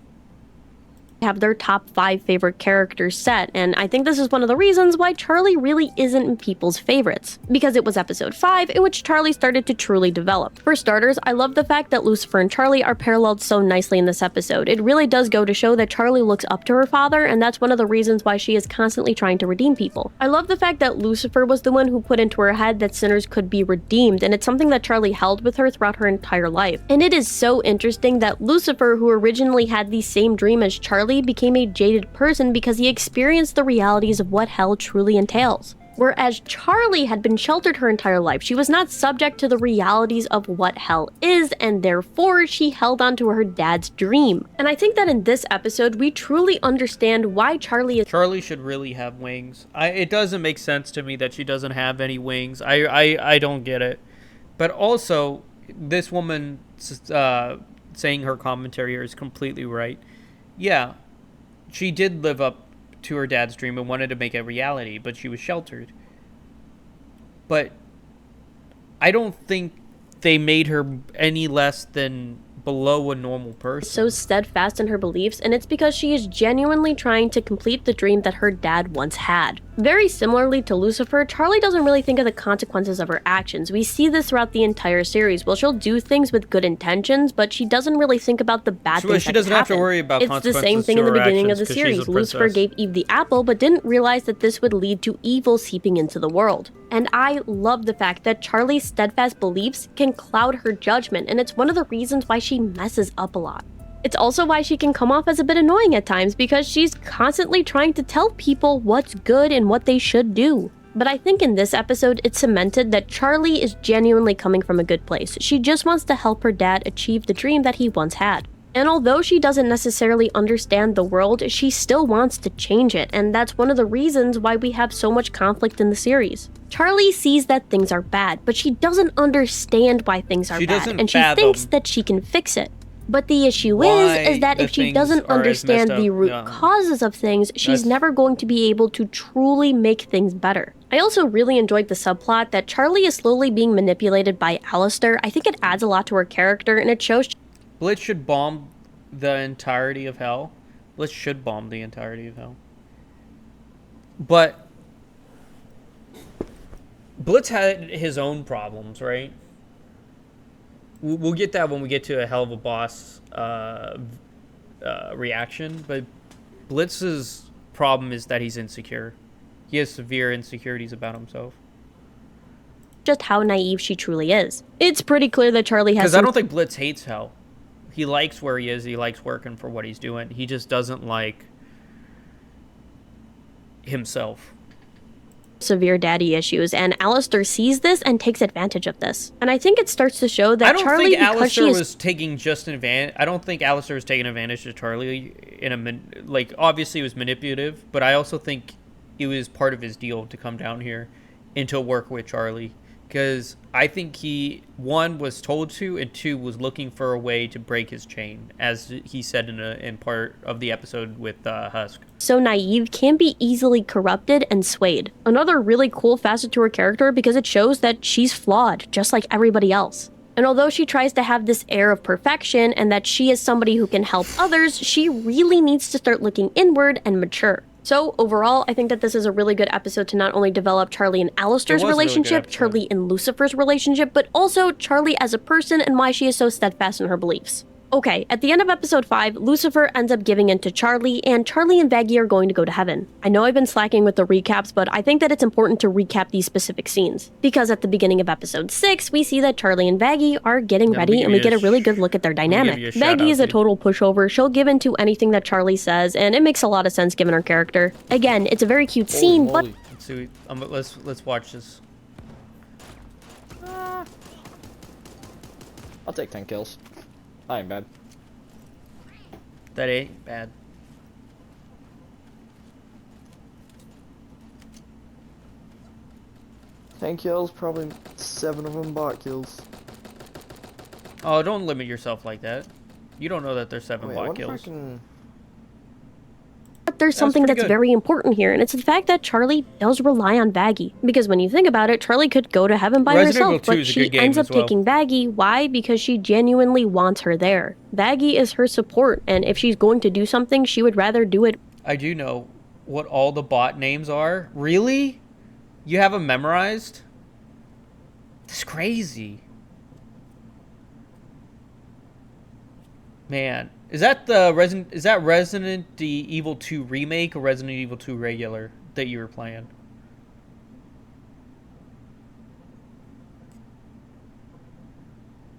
Have their top 5 favorite characters set, and I think this is one of the reasons why Charlie really isn't people's favorites, because it was episode 5 in which Charlie started to truly develop. For starters, I love the fact that Lucifer and Charlie are paralleled so nicely in this episode. It really does go to show that Charlie looks up to her father, and that's one of the reasons why she is constantly trying to redeem people. I love the fact that Lucifer was the one who put into her head that sinners could be redeemed, and it's something that Charlie held with her throughout her entire life. And it is so interesting that Lucifer, who originally had the same dream as Charlie, became a jaded person because he experienced the realities of what hell truly entails. Whereas Charlie had been sheltered her entire life, she was not subject to the realities of what hell is, and therefore she held on to her dad's dream. And I think that in this episode, we truly understand why Charlie should really have wings. It doesn't make sense to me that she doesn't have any wings. I don't get it. But also, this woman saying her commentary here is completely right. Yeah, she did live up to her dad's dream and wanted to make it a reality, but she was sheltered. But I don't think they made her any less than below a normal person. So steadfast in her beliefs, and it's because she is genuinely trying to complete the dream that her dad once had. Very similarly to Lucifer, Charlie doesn't really think of the consequences of her actions. We see this throughout the entire series. Well, she'll do things with good intentions, but she doesn't really think about the bad things she doesn't have to worry about consequences. It's the same thing in the beginning of the series. Lucifer gave Eve the apple, but didn't realize that this would lead to evil seeping into the world. And I love the fact that Charlie's steadfast beliefs can cloud her judgment, and it's one of the reasons why she messes up a lot. It's also why she can come off as a bit annoying at times, because she's constantly trying to tell people what's good and what they should do. But I think in this episode, it cemented that Charlie is genuinely coming from a good place. She just wants to help her dad achieve the dream that he once had. And although she doesn't necessarily understand the world, she still wants to change it, and that's one of the reasons why we have so much conflict in the series. Charlie sees that things are bad, but she doesn't understand why things are bad, and she thinks that she can fix it. But the issue is that if she doesn't understand the root causes of things, she's never going to be able to truly make things better. I also really enjoyed the subplot that Charlie is slowly being manipulated by Alistair. I think it adds a lot to her character, and it shows... Blitz should bomb the entirety of hell. Blitz should bomb the entirety of hell. But Blitz had his own problems, right? We'll get that when we get to a Hell of a Boss reaction. But Blitz's problem is that he's insecure. He has severe insecurities about himself. Just how naive she truly is. It's pretty clear that Charlie has... Because I don't think Blitz hates hell. He likes where he is. He likes working for what he's doing. He just doesn't like himself. Severe daddy issues, and Alistair sees this and takes advantage of this. And I think it starts to show that Charlie, think Alistair was taking just an advantage. I don't think Alistair was taking advantage of Charlie in a obviously it was manipulative, but I also think it was part of his deal to come down here and to work with Charlie. Because I think he, one, was told to, and two, was looking for a way to break his chain, as he said in part of the episode with Husk. So naive can be easily corrupted and swayed. Another really cool facet to her character because it shows that she's flawed, just like everybody else. And although she tries to have this air of perfection and that she is somebody who can help others, she really needs to start looking inward and mature. So overall, I think that this is a really good episode to not only develop Charlie and Alistair's relationship, Charlie and Lucifer's relationship, but also Charlie as a person and why she is so steadfast in her beliefs. Okay, at the end of episode 5, Lucifer ends up giving in to Charlie, and Charlie and Vaggie are going to go to heaven. I know I've been slacking with the recaps, but I think that it's important to recap these specific scenes. Because at the beginning of episode 6, we see that Charlie and Vaggie are getting ready, and we get a really good look at their dynamic. Vaggie is a total pushover, she'll give in to anything that Charlie says, and it makes a lot of sense given her character. Again, it's a very cute scene, but... Let's see, let's watch this. I'll take 10 kills. That ain't bad. That ain't bad. Ten kills, probably 7 of them bot kills. Oh, don't limit yourself like that. You don't know that there's 7 bot kills. But there's something that's very important here, and it's the fact that Charlie does rely on Vaggie. Because when you think about it, Charlie could go to heaven by herself, but she ends up taking Vaggie. Why? Because she genuinely wants her there. Vaggie is her support, and if she's going to do something, she would rather do it. I do know what all the bot names are. Really? You have them memorized? That's crazy. Man. Is that the Resident Evil 2 remake or Resident Evil 2 regular that you were playing?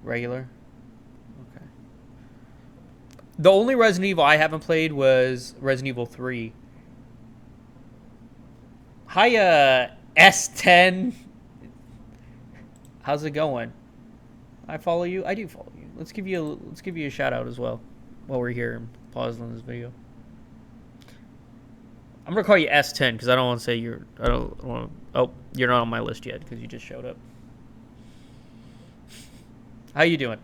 Regular? Okay. The only Resident Evil I haven't played was Resident Evil 3. Hiya, S10. How's it going? I follow you. I do follow you. Let's give you a shout out as well. While we're here and pause on this video, I'm gonna call you S10 because I don't want to say you're. I don't want. Oh, you're not on my list yet because you just showed up. How you doing?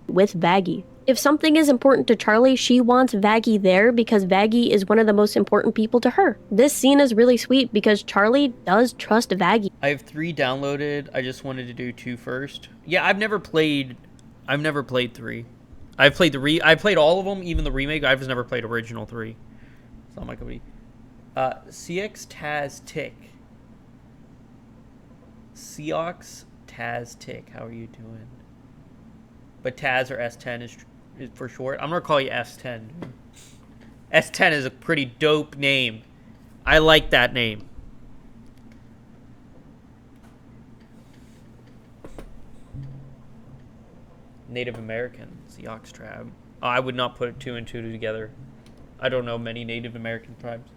With Vaggie. If something is important to Charlie, she wants Vaggie there because Vaggie is one of the most important people to her. This scene is really sweet because Charlie does trust Vaggie. I have 3 downloaded. I just wanted to do 2 first. Yeah, I've never played 3. I played all of them, even the remake. I've just never played original 3. It's not my company. CX Taz Tick. Seox Taz Tick. How are you doing? But Taz or S10 is for short. I'm gonna call you S10. S10 is a pretty dope name. I like that name. Native American, Seox tribe. Oh, I would not put 2 and 2 together. I don't know many Native American tribes.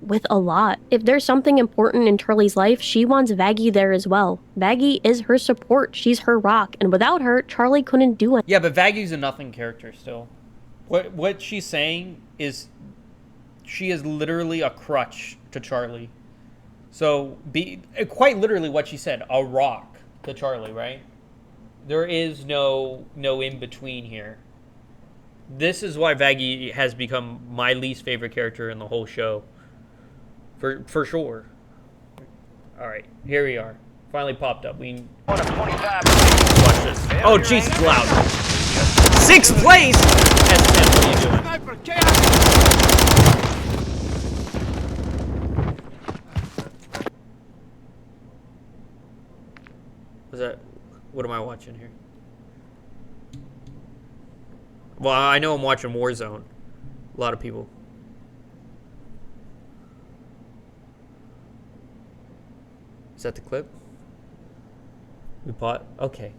with a lot. If there's something important in Charlie's life, she wants Vaggie there as well. Vaggie is her support. She's her rock. And without her, Charlie couldn't do it. Yeah, but Vaggie's a nothing character still. What she's saying is she is literally a crutch to Charlie. So, quite literally what she said, a rock to Charlie, right? There is no in-between here. This is why Vaggie has become my least favorite character in the whole show. For sure. Alright, here we are. Finally popped up. We watch this. Oh, Jesus, loud. 6th place! S10, what are you doing? What am I watching here? Well, I know I'm watching Warzone. A lot of people. Is that the clip? We bought? Okay.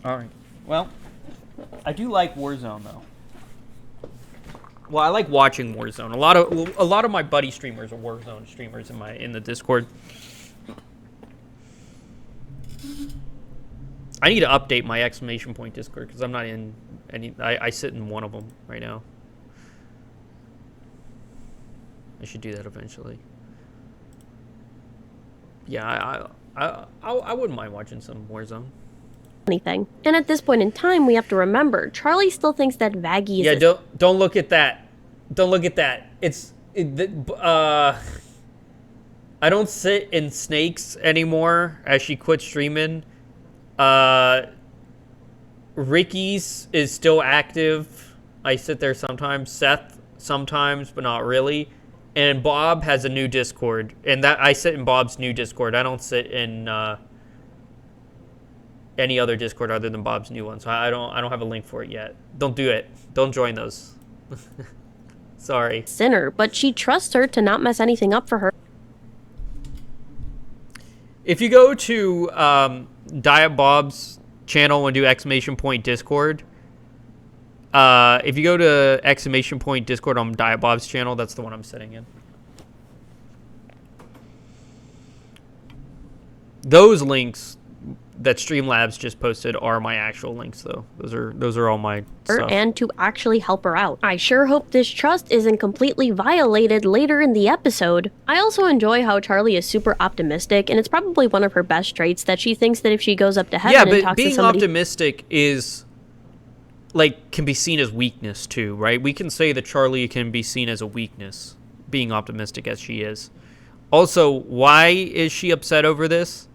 Alright. Well, I do like Warzone, though. Well, I like watching Warzone. A lot of my buddy streamers are Warzone streamers in the Discord. I need to update my exclamation point Discord because I'm not in any. I sit in one of them right now. I should do that eventually. Yeah, I wouldn't mind watching some Warzone. Anything. And at this point in time, we have to remember Charlie still thinks that Vaggie is. Yeah, don't look at that. Don't look at that. I don't sit in Snakes anymore as she quit streaming. Ricky's is still active. I sit there sometimes. Seth sometimes, but not really. And Bob has a new Discord, and that I sit in Bob's new Discord. I don't sit in any other Discord other than Bob's new one. So I don't have a link for it yet. Don't do it. Don't join those. Sorry. Sinner, but she trusts her to not mess anything up for her. If you go to Diet Bob's channel and do exclamation point Discord, if you go to exclamation point Discord on Diet Bob's channel, that's the one I'm sitting in. Those links that Streamlabs just posted are my actual links, though. Those are all my stuff. And to actually help her out. I sure hope this trust isn't completely violated later in the episode. I also enjoy how Charlie is super optimistic, and it's probably one of her best traits that she thinks that if she goes up to heaven and talks to somebody... Yeah, but being optimistic is... can be seen as weakness, too, right? We can say that Charlie can be seen as a weakness, being optimistic as she is. Also, why is she upset over this?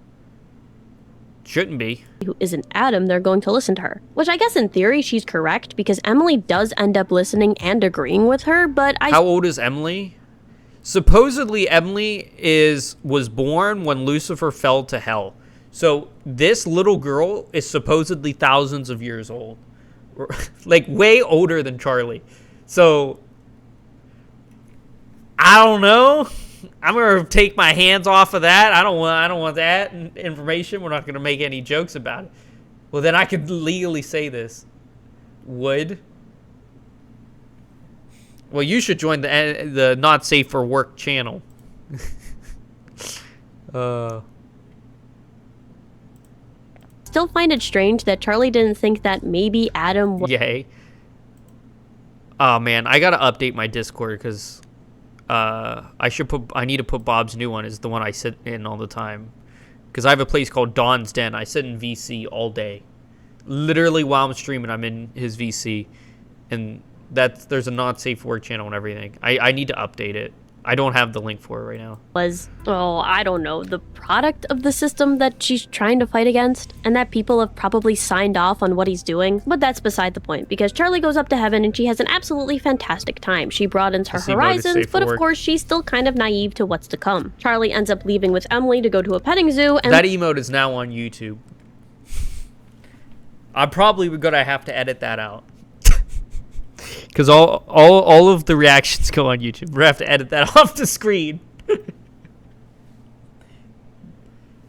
Shouldn't be. Who isn't Adam, they're going to listen to her. Which I guess in theory she's correct, because Emily does end up listening and agreeing with her, but How old is Emily? Supposedly Emily was born when Lucifer fell to hell. So this little girl is supposedly thousands of years old. Way older than Charlie. So I don't know. I'm gonna take my hands off of that. I don't want that information. We're not gonna make any jokes about it. Well, then I could legally say this. Well, you should join the Not Safe for Work channel. Still find it strange that Charlie didn't think that maybe Adam was... Yay. Oh man, I gotta update my Discord because I need to put Bob's new one as the one I sit in all the time. Because I have a place called Don's Den. I sit in VC all day. Literally while I'm streaming, I'm in his VC. And there's a Not Safe for Work channel and everything. I need to update it. I don't have the link for it right now. I don't know, the product of the system that she's trying to fight against, and that people have probably signed off on what he's doing. But that's beside the point, because Charlie goes up to heaven and she has an absolutely fantastic time. She broadens her horizons, but of course she's still kind of naive to what's to come. Charlie ends up leaving with Emily to go to a petting zoo, and that emote is now on YouTube. I'm probably gonna have to edit that out. Because all of the reactions go on YouTube. We're going to have to edit that off the screen.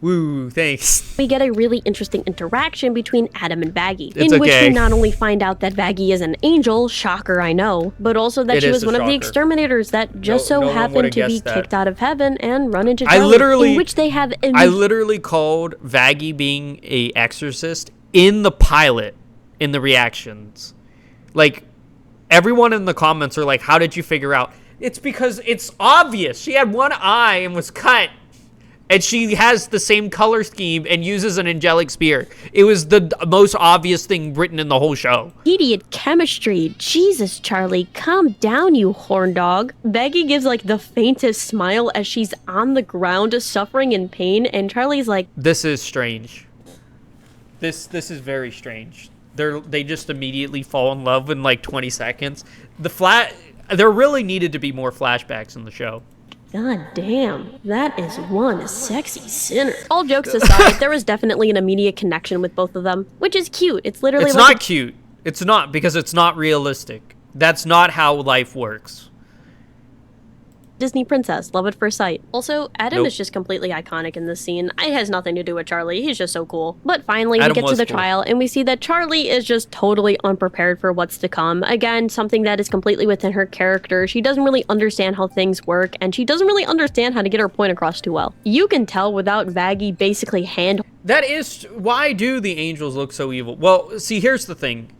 Woo, thanks. We get a really interesting interaction between Adam and Baggy, in which we not only find out that Baggy is an angel, shocker I know, but also that she was one of the exterminators that just so happened to be kicked out of heaven and run into Charlie, in which they have... I literally called Baggy being a exorcist in the pilot, in the reactions. Like, everyone in the comments are like, how did you figure out? It's because it's obvious. She had one eye and was cut. And she has the same color scheme and uses an angelic spear. It was the most obvious thing written in the whole show. Idiot chemistry. Jesus, Charlie, calm down, you horn dog. Baggy gives like the faintest smile as she's on the ground suffering in pain, and Charlie's like, this is strange. This is very strange. They just immediately fall in love in like 20 seconds. There really needed to be more flashbacks in the show. God damn, that is one sexy sinner. All jokes aside, there was definitely an immediate connection with both of them, which is cute. It's literally It's not cute. It's not, because it's not realistic. That's not how life works. Disney princess, love at first sight. Also, Adam is just completely iconic in this scene. It has nothing to do with Charlie. He's just so cool. But finally, we get to the trial, and we see that Charlie is just totally unprepared for what's to come. Again, something that is completely within her character. She doesn't really understand how things work, and she doesn't really understand how to get her point across too well. You can tell without Baggy basically That is, why do the angels look so evil? Well, see, here's the thing.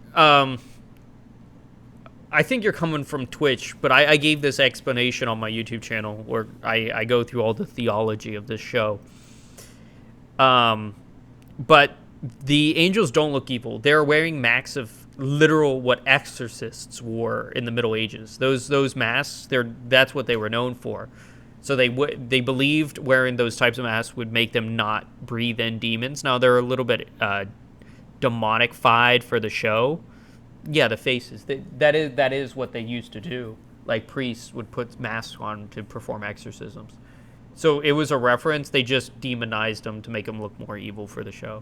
I think you're coming from Twitch, but I gave this explanation on my YouTube channel where I go through all the theology of this show. But the angels don't look evil. They're wearing masks of literal what exorcists wore in the Middle Ages. Those masks, that's what they were known for. So they believed wearing those types of masks would make them not breathe in demons. Now they're a little bit demonic-fied for the show. Yeah, the faces. That is what they used to do. Like, priests would put masks on to perform exorcisms. So it was a reference. They just demonized them to make them look more evil for the show.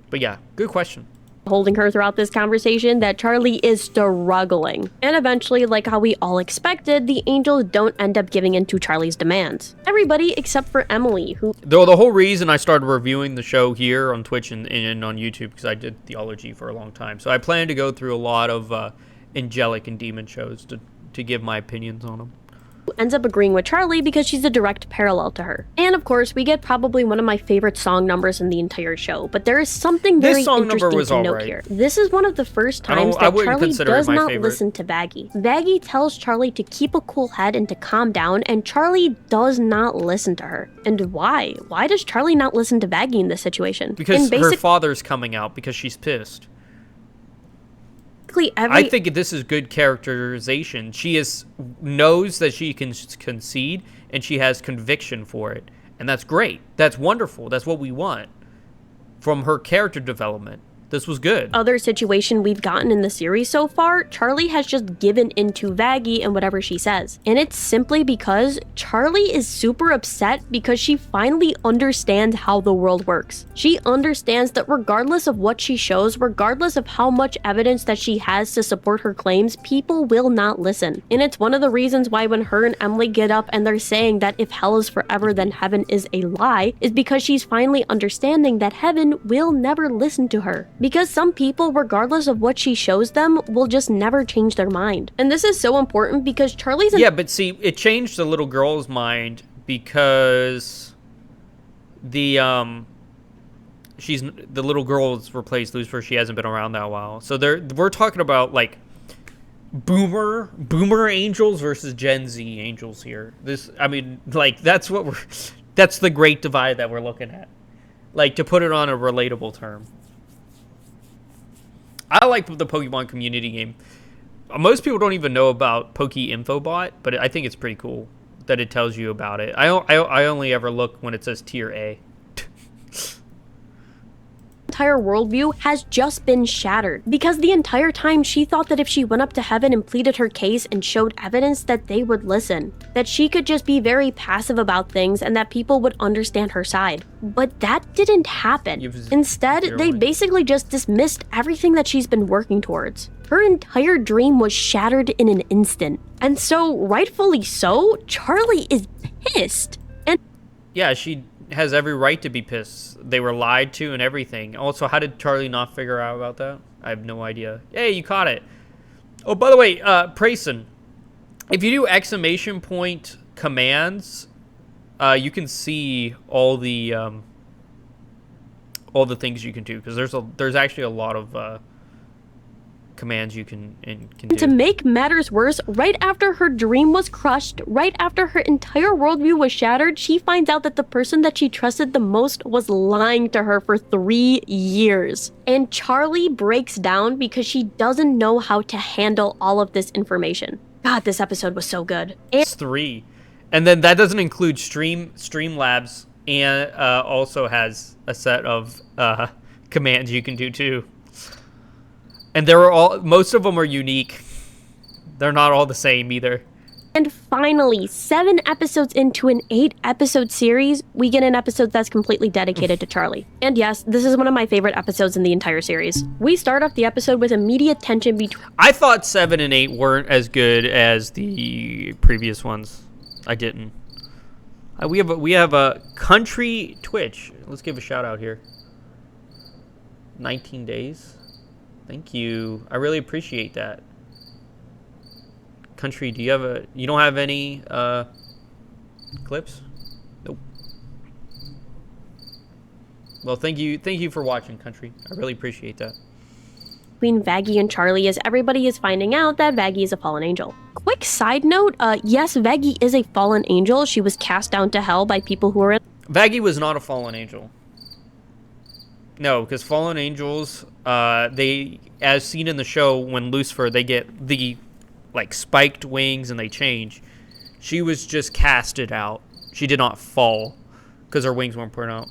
But yeah, good question. Holding her throughout this conversation that Charlie is struggling. And eventually, like how we all expected, the angels don't end up giving in to Charlie's demands. Everybody except for Emily, who... Though the whole reason I started reviewing the show here on Twitch and on YouTube, because I did theology for a long time. So I plan to go through a lot of angelic and demon shows to give my opinions on them. Ends up agreeing with Charlie because she's a direct parallel to her. And of course, we get probably one of my favorite song numbers in the entire show, but there is something very interesting to note here. This is one of the first times that Charlie does not listen to Baggy. Baggy tells Charlie to keep a cool head and to calm down, and Charlie does not listen to her. And why? Why does Charlie not listen to Baggy in this situation? Because her father's coming out because she's pissed. I think this is good characterization. She knows that she can concede, and she has conviction for it. And that's great. That's wonderful. That's what we want from her character development. This was good. Other situation we've gotten in the series so far, Charlie has just given into Baggy and whatever she says. And it's simply because Charlie is super upset because she finally understands how the world works. She understands that regardless of what she shows, regardless of how much evidence that she has to support her claims, people will not listen. And it's one of the reasons why when her and Emily get up and they're saying that if hell is forever, then heaven is a lie, is because she's finally understanding that heaven will never listen to her. Because some people, regardless of what she shows them, will just never change their mind. And this is so important because Charlie's... Yeah, but see, it changed the little girl's mind because the little girl's replaced Lucifer. She hasn't been around that while. So we're talking about like boomer angels versus Gen Z angels here. That's the great divide that we're looking at. Like, to put it on a relatable term. I like the Pokemon community game. Most people don't even know about PokeInfobot, but I think it's pretty cool that it tells you about it. I only ever look when it says Tier A. Entire worldview has just been shattered because the entire time she thought that if she went up to heaven and pleaded her case and showed evidence that they would listen, that she could just be very passive about things and that people would understand her side. But that didn't happen. Instead, they basically just dismissed everything that she's been working towards. Her entire dream was shattered in an instant. And so, rightfully so, Charlie is pissed. And yeah, she has every right to be pissed. They were lied to and everything. Also, how did Charlie not figure out about that? I have no idea. Hey, you caught it. Oh, by the way, Prayson, if you do exclamation point commands, you can see all the things you can do, because there's actually a lot of commands you can do. To make matters worse, right after her dream was crushed, right after her entire worldview was shattered, she finds out that the person that she trusted the most was lying to her for 3 years. And Charlie breaks down because she doesn't know how to handle all of this information. God, this episode was so good. It's 3. And then that doesn't include Streamlabs, and also has a set of commands you can do too. And most of them are unique. They're not all the same either. And finally, 7 episodes into an 8-episode series, we get an episode that's completely dedicated to Charlie. And yes, this is one of my favorite episodes in the entire series. We start off the episode with immediate tension between... I thought 7 and 8 weren't as good as the previous ones. I didn't. We have a country Twitch. Let's give a shout out here. 19 days. Thank you. I really appreciate that. Country, you don't have any clips? Nope. Well, thank you for watching, Country. I really appreciate that. Between Vaggie and Charlie, as everybody is finding out that Vaggie is a fallen angel. Quick side note, yes, Vaggie is a fallen angel. She was cast down to hell by people who are in... Vaggie was not a fallen angel. No, because fallen angels, they, as seen in the show, when Lucifer, they get the, like, spiked wings and they change. She was just casted out. She did not fall because her wings weren't put out.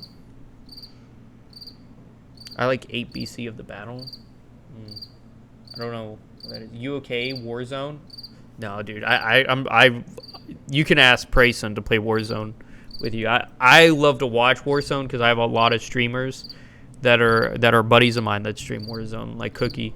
I like 8 BC of the battle. I don't know what that is. You okay, Warzone? No, dude. You can ask Prayson to play Warzone with you. I love to watch Warzone because I have a lot of streamers that are buddies of mine that stream Warzone, like Cookie.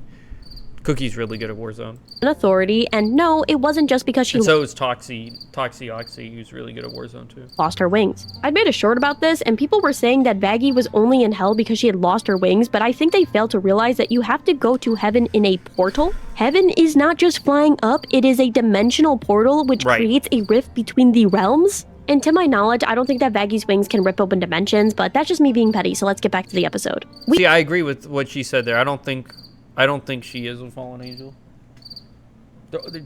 Cookie's really good at Warzone. An authority, and no, it wasn't just because she... And so is Toxioxy, who's really good at Warzone too. Lost her wings. I made a short about this, and people were saying that Vaggie was only in hell because she had lost her wings, but I think they failed to realize that you have to go to heaven in a portal. Heaven is not just flying up, it is a dimensional portal which creates a rift between the realms. And to my knowledge, I don't think that Vaggie's wings can rip open dimensions, but that's just me being petty, so let's get back to the episode. See, I agree with what she said there. I don't think she is a fallen angel.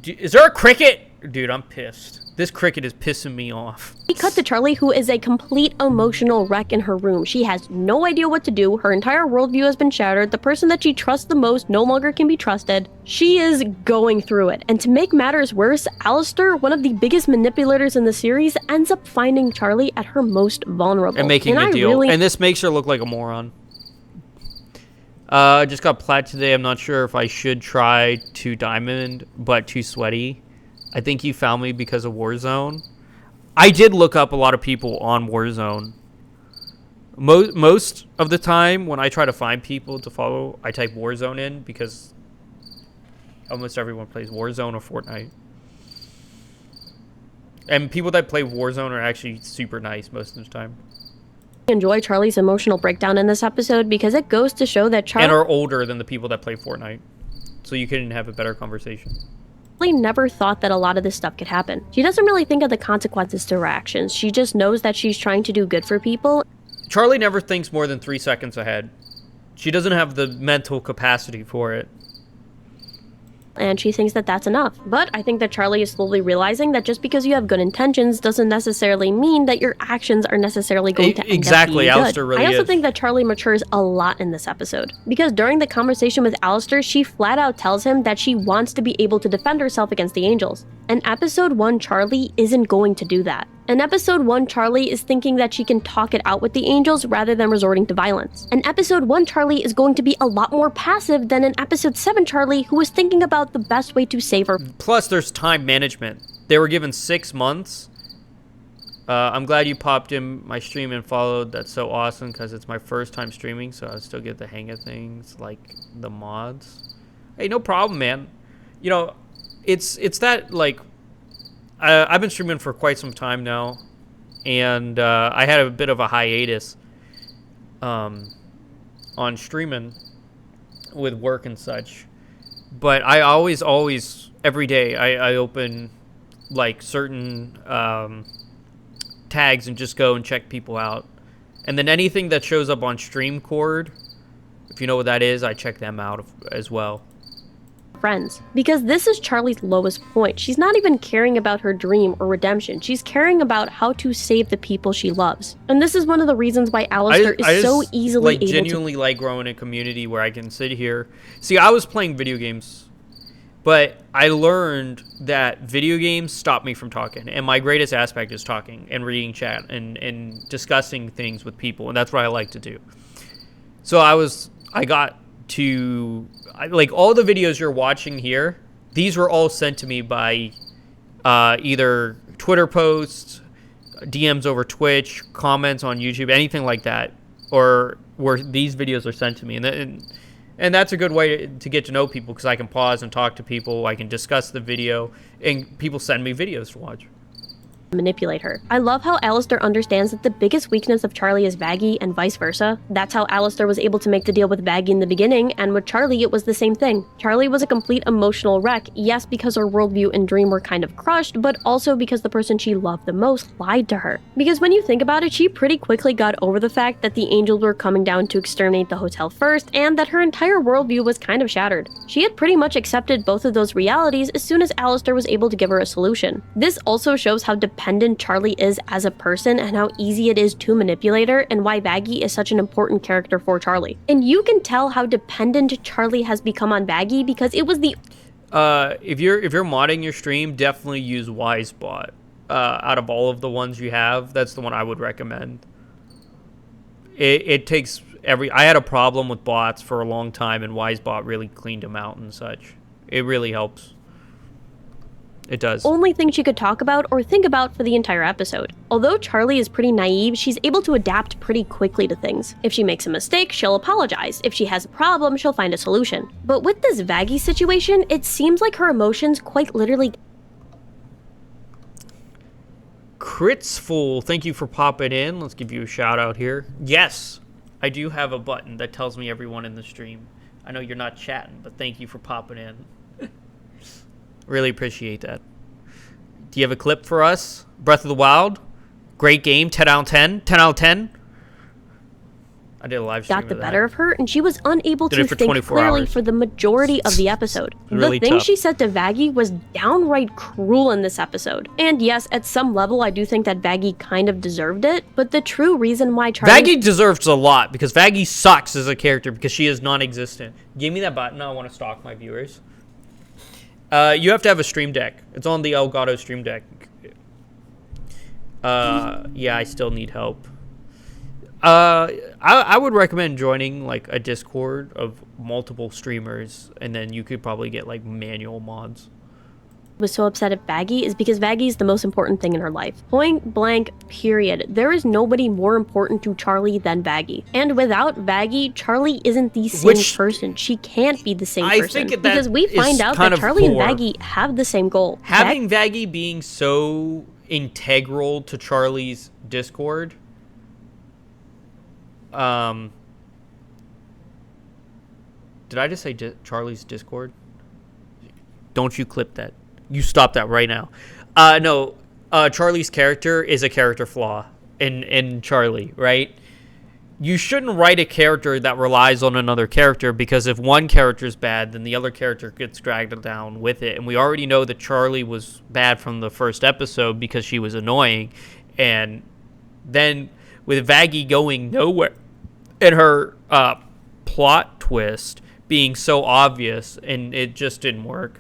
Is there a cricket? Dude, I'm pissed. This cricket is pissing me off. We cut to Charlie, who is a complete emotional wreck in her room. She has no idea what to do. Her entire worldview has been shattered. The person that she trusts the most no longer can be trusted. She is going through it. And to make matters worse, Alistair, one of the biggest manipulators in the series, ends up finding Charlie at her most vulnerable. And making a deal. And this makes her look like a moron. I just got plat today. I'm not sure if I should try 2 diamond, but too sweaty. I think you found me because of Warzone. I did look up a lot of people on Warzone. Most of the time when I try to find people to follow, I type Warzone in because almost everyone plays Warzone or Fortnite. And people that play Warzone are actually super nice most of the time. Enjoy Charlie's emotional breakdown in this episode because it goes to show that Charlie... And are older than the people that play Fortnite. So you can have a better conversation. Never thought that a lot of this stuff could happen. She doesn't really think of the consequences to her actions. She just knows that she's trying to do good for people. Charlie never thinks more than 3 seconds ahead. She doesn't have the mental capacity for it. And she thinks that that's enough. But I think that Charlie is slowly realizing that just because you have good intentions doesn't necessarily mean that your actions are necessarily going to end exactly, up being Alistair good. really I also is. think that Charlie matures a lot in this episode. Because during the conversation with Alistair, she flat out tells him that she wants to be able to defend herself against the angels. And episode 1 Charlie isn't going to do that. In episode 1, Charlie is thinking that she can talk it out with the angels rather than resorting to violence. And episode 1 Charlie is going to be a lot more passive than in episode 7 Charlie, who was thinking about the best way to save her. Plus, there's time management. They were given 6 months. I'm glad you popped in my stream and followed. That's so awesome because it's my first time streaming, so I still get the hang of things like the mods. Hey, no problem, man. You know, it's that, like... I've been streaming for quite some time now, and I had a bit of a hiatus on streaming with work and such. But I always every day I open like certain tags and just go and check people out. And then anything that shows up on StreamCord, if you know what that is, I check them out as well. Friends, because this is Charlie's lowest point. She's not even caring about her dream or redemption. She's caring about how to save the people she loves. And this is one of the reasons why Alistair is so easily able to genuinely like growing a community where I can sit here. See, I was playing video games, but I learned that video games stop me from talking. And my greatest aspect is talking and reading chat and discussing things with people. And that's what I like to do. So I got to, like, all the videos you're watching here, these were all sent to me by either Twitter posts, DMs over Twitch, comments on YouTube, anything like that, or where these videos are sent to me. And that's a good way to get to know people, because I can pause and talk to people, I can discuss the video, and people send me videos to watch. Manipulate her. I love how Alistair understands that the biggest weakness of Charlie is Vaggie and vice versa. That's how Alistair was able to make the deal with Vaggie in the beginning, and with Charlie it was the same thing. Charlie was a complete emotional wreck, yes because her worldview and dream were kind of crushed, but also because the person she loved the most lied to her. Because when you think about it, she pretty quickly got over the fact that the angels were coming down to exterminate the hotel first, and that her entire worldview was kind of shattered. She had pretty much accepted both of those realities as soon as Alistair was able to give her a solution. This also shows how dependent Charlie is as a person and how easy it is to manipulate her, and why Vaggie is such an important character for Charlie. And you can tell how dependent Charlie has become on Vaggie because it was the if you're modding your stream, definitely use WiseBot. Out of all of the ones you have, that's the one I would recommend. It takes I had a problem with bots for a long time, and WiseBot really cleaned them out and such. It really helps. It does. Only thing she could talk about or think about for the entire episode. Although Charlie is pretty naive, she's able to adapt pretty quickly to things. If she makes a mistake, she'll apologize. If she has a problem, she'll find a solution. But with this Vaggie situation, it seems like her emotions quite literally... Critsful, thank you for popping in. Let's give you a shout out here. Yes, I do have a button that tells me everyone in the stream. I know you're not chatting, but thank you for popping in. Really appreciate that. Do you have a clip for us? Breath of the Wild? Great game. 10 out of 10. 10 out of 10. I did a live stream got the better of her, and she was unable to think clearly hours. for the majority of the episode. Really the thing tough. she said to Vaggie was downright cruel in this episode. And yes, at some level, I do think that Vaggie kind of deserved it, but the true reason why Charlie... Vaggie deserves a lot, because Vaggie sucks as a character, because she is non-existent. Give me that button. I want to stalk my viewers. You have to have a stream deck. It's on the Elgato stream deck. Yeah, I still need help. I would recommend joining like a Discord of multiple streamers, and then you could probably get like manual mods. Was so upset at Vaggie is because Vaggie is the most important thing in her life. Point blank, period. There is nobody more important to Charlie than Vaggie. And without Vaggie, Charlie isn't the same person. She can't be the same person. Because we find out that Charlie and Vaggie have the same goal. Having Vaggie being so integral to Charlie's Discord... did I just say Charlie's Discord? Don't you clip that. You stop that right now. No, Charlie's character is a character flaw in Charlie, right? You shouldn't write a character that relies on another character, because if one character is bad, then the other character gets dragged down with it. And we already know that Charlie was bad from the first episode because she was annoying. And then with Vaggie going nowhere and her plot twist being so obvious, and it just didn't work.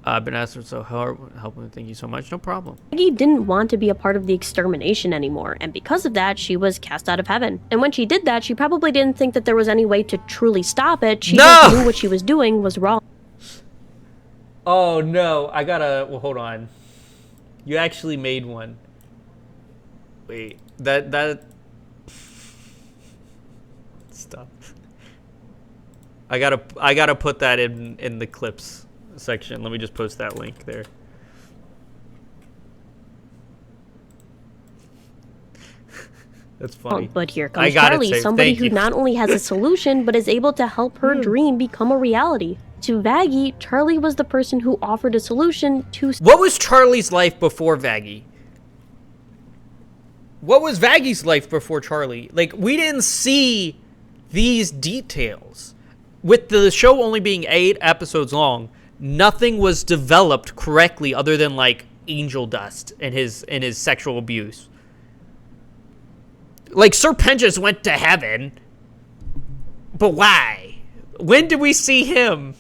I've been asked so helping. Thank you so much. No problem. Vaggie didn't want to be a part of the extermination anymore, and because of that, she was cast out of heaven. And when she did that, she probably didn't think that there was any way to truly stop it. She just knew what she was doing was wrong. Oh no, I gotta. Well, hold on. You actually made one. Wait, that. Stop. I gotta put that in the clips section. Let me just post that link there. That's funny. Oh, but here comes Charlie, somebody who not only has a solution, but is able to help her dream become a reality. To Vaggie, Charlie was the person who offered a solution to... What was Charlie's life before Vaggie? What was Vaggie's life before Charlie? Like, we didn't see these details. With the show only being 8 episodes long, nothing was developed correctly other than, like, angel dust and his sexual abuse. Like, Sir Penjas went to heaven, but why? When did we see him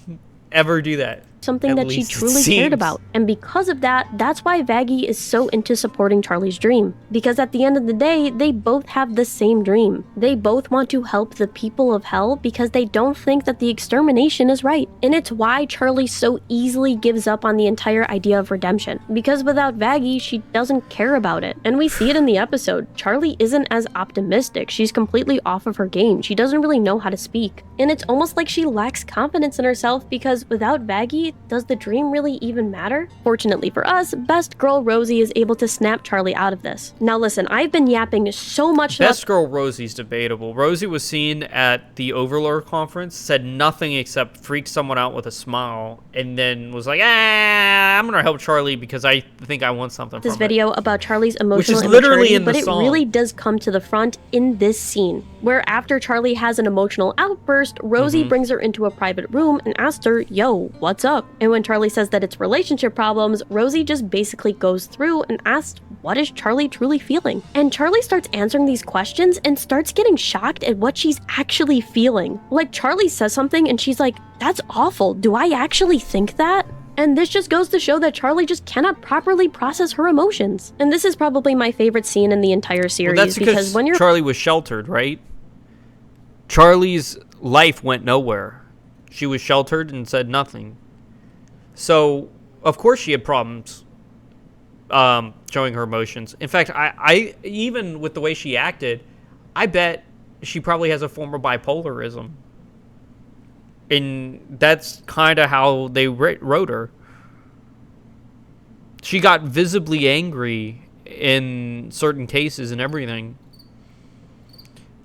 ever do that? Something that she truly cared about. And because of that, that's why Vaggie is so into supporting Charlie's dream. Because at the end of the day, they both have the same dream. They both want to help the people of Hell because they don't think that the extermination is right. And it's why Charlie so easily gives up on the entire idea of redemption. Because without Vaggie, she doesn't care about it. And we see it in the episode. Charlie isn't as optimistic. She's completely off of her game. She doesn't really know how to speak. And it's almost like she lacks confidence in herself because without Vaggie, does the dream really even matter? Fortunately for us, Best Girl Rosie is able to snap Charlie out of this. Now listen, I've been yapping so much. Best Girl Rosie's debatable. Rosie was seen at the Overlord conference, said nothing except freak someone out with a smile, and then was like, I'm gonna help Charlie because I think I want something from this video about Charlie's emotional literally immaturity, but it really does come to the front in this scene, where after Charlie has an emotional outburst, Rosie brings her into a private room and asks her, yo, what's up? And when Charlie says that it's relationship problems, Rosie just basically goes through and asks, what is Charlie truly feeling? And Charlie starts answering these questions and starts getting shocked at what she's actually feeling. Like, Charlie says something and she's like, that's awful. Do I actually think that? And this just goes to show that Charlie just cannot properly process her emotions. And this is probably my favorite scene in the entire series. Well, that's because when Charlie was sheltered, right? Charlie's life went nowhere. She was sheltered and said nothing. So, of course she had problems showing her emotions. In fact, I even with the way she acted, I bet she probably has a form of bipolarism. And that's kind of how they wrote her. She got visibly angry in certain cases and everything.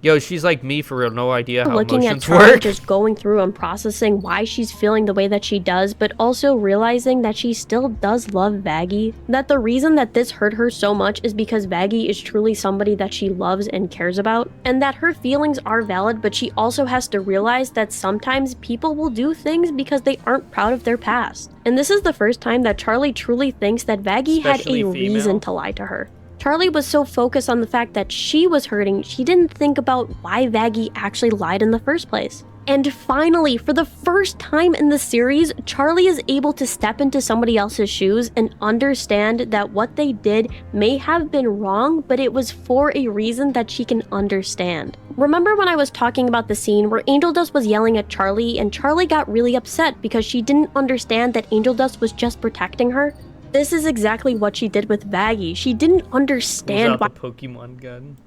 Yo, she's like me for real, no idea how looking emotions at Charlie work. Just going through and processing why she's feeling the way that she does, but also realizing that she still does love Vaggie. That the reason that this hurt her so much is because Vaggie is truly somebody that she loves and cares about, and that her feelings are valid, but she also has to realize that sometimes people will do things because they aren't proud of their past. And this is the first time that Charlie truly thinks that Vaggie had a reason to lie to her. Charlie was so focused on the fact that she was hurting, she didn't think about why Vaggie actually lied in the first place. And finally, for the first time in the series, Charlie is able to step into somebody else's shoes and understand that what they did may have been wrong, but it was for a reason that she can understand. Remember when I was talking about the scene where Angel Dust was yelling at Charlie and Charlie got really upset because she didn't understand that Angel Dust was just protecting her? This is exactly what she did with Vaggie. She didn't understand why the Pokemon gun.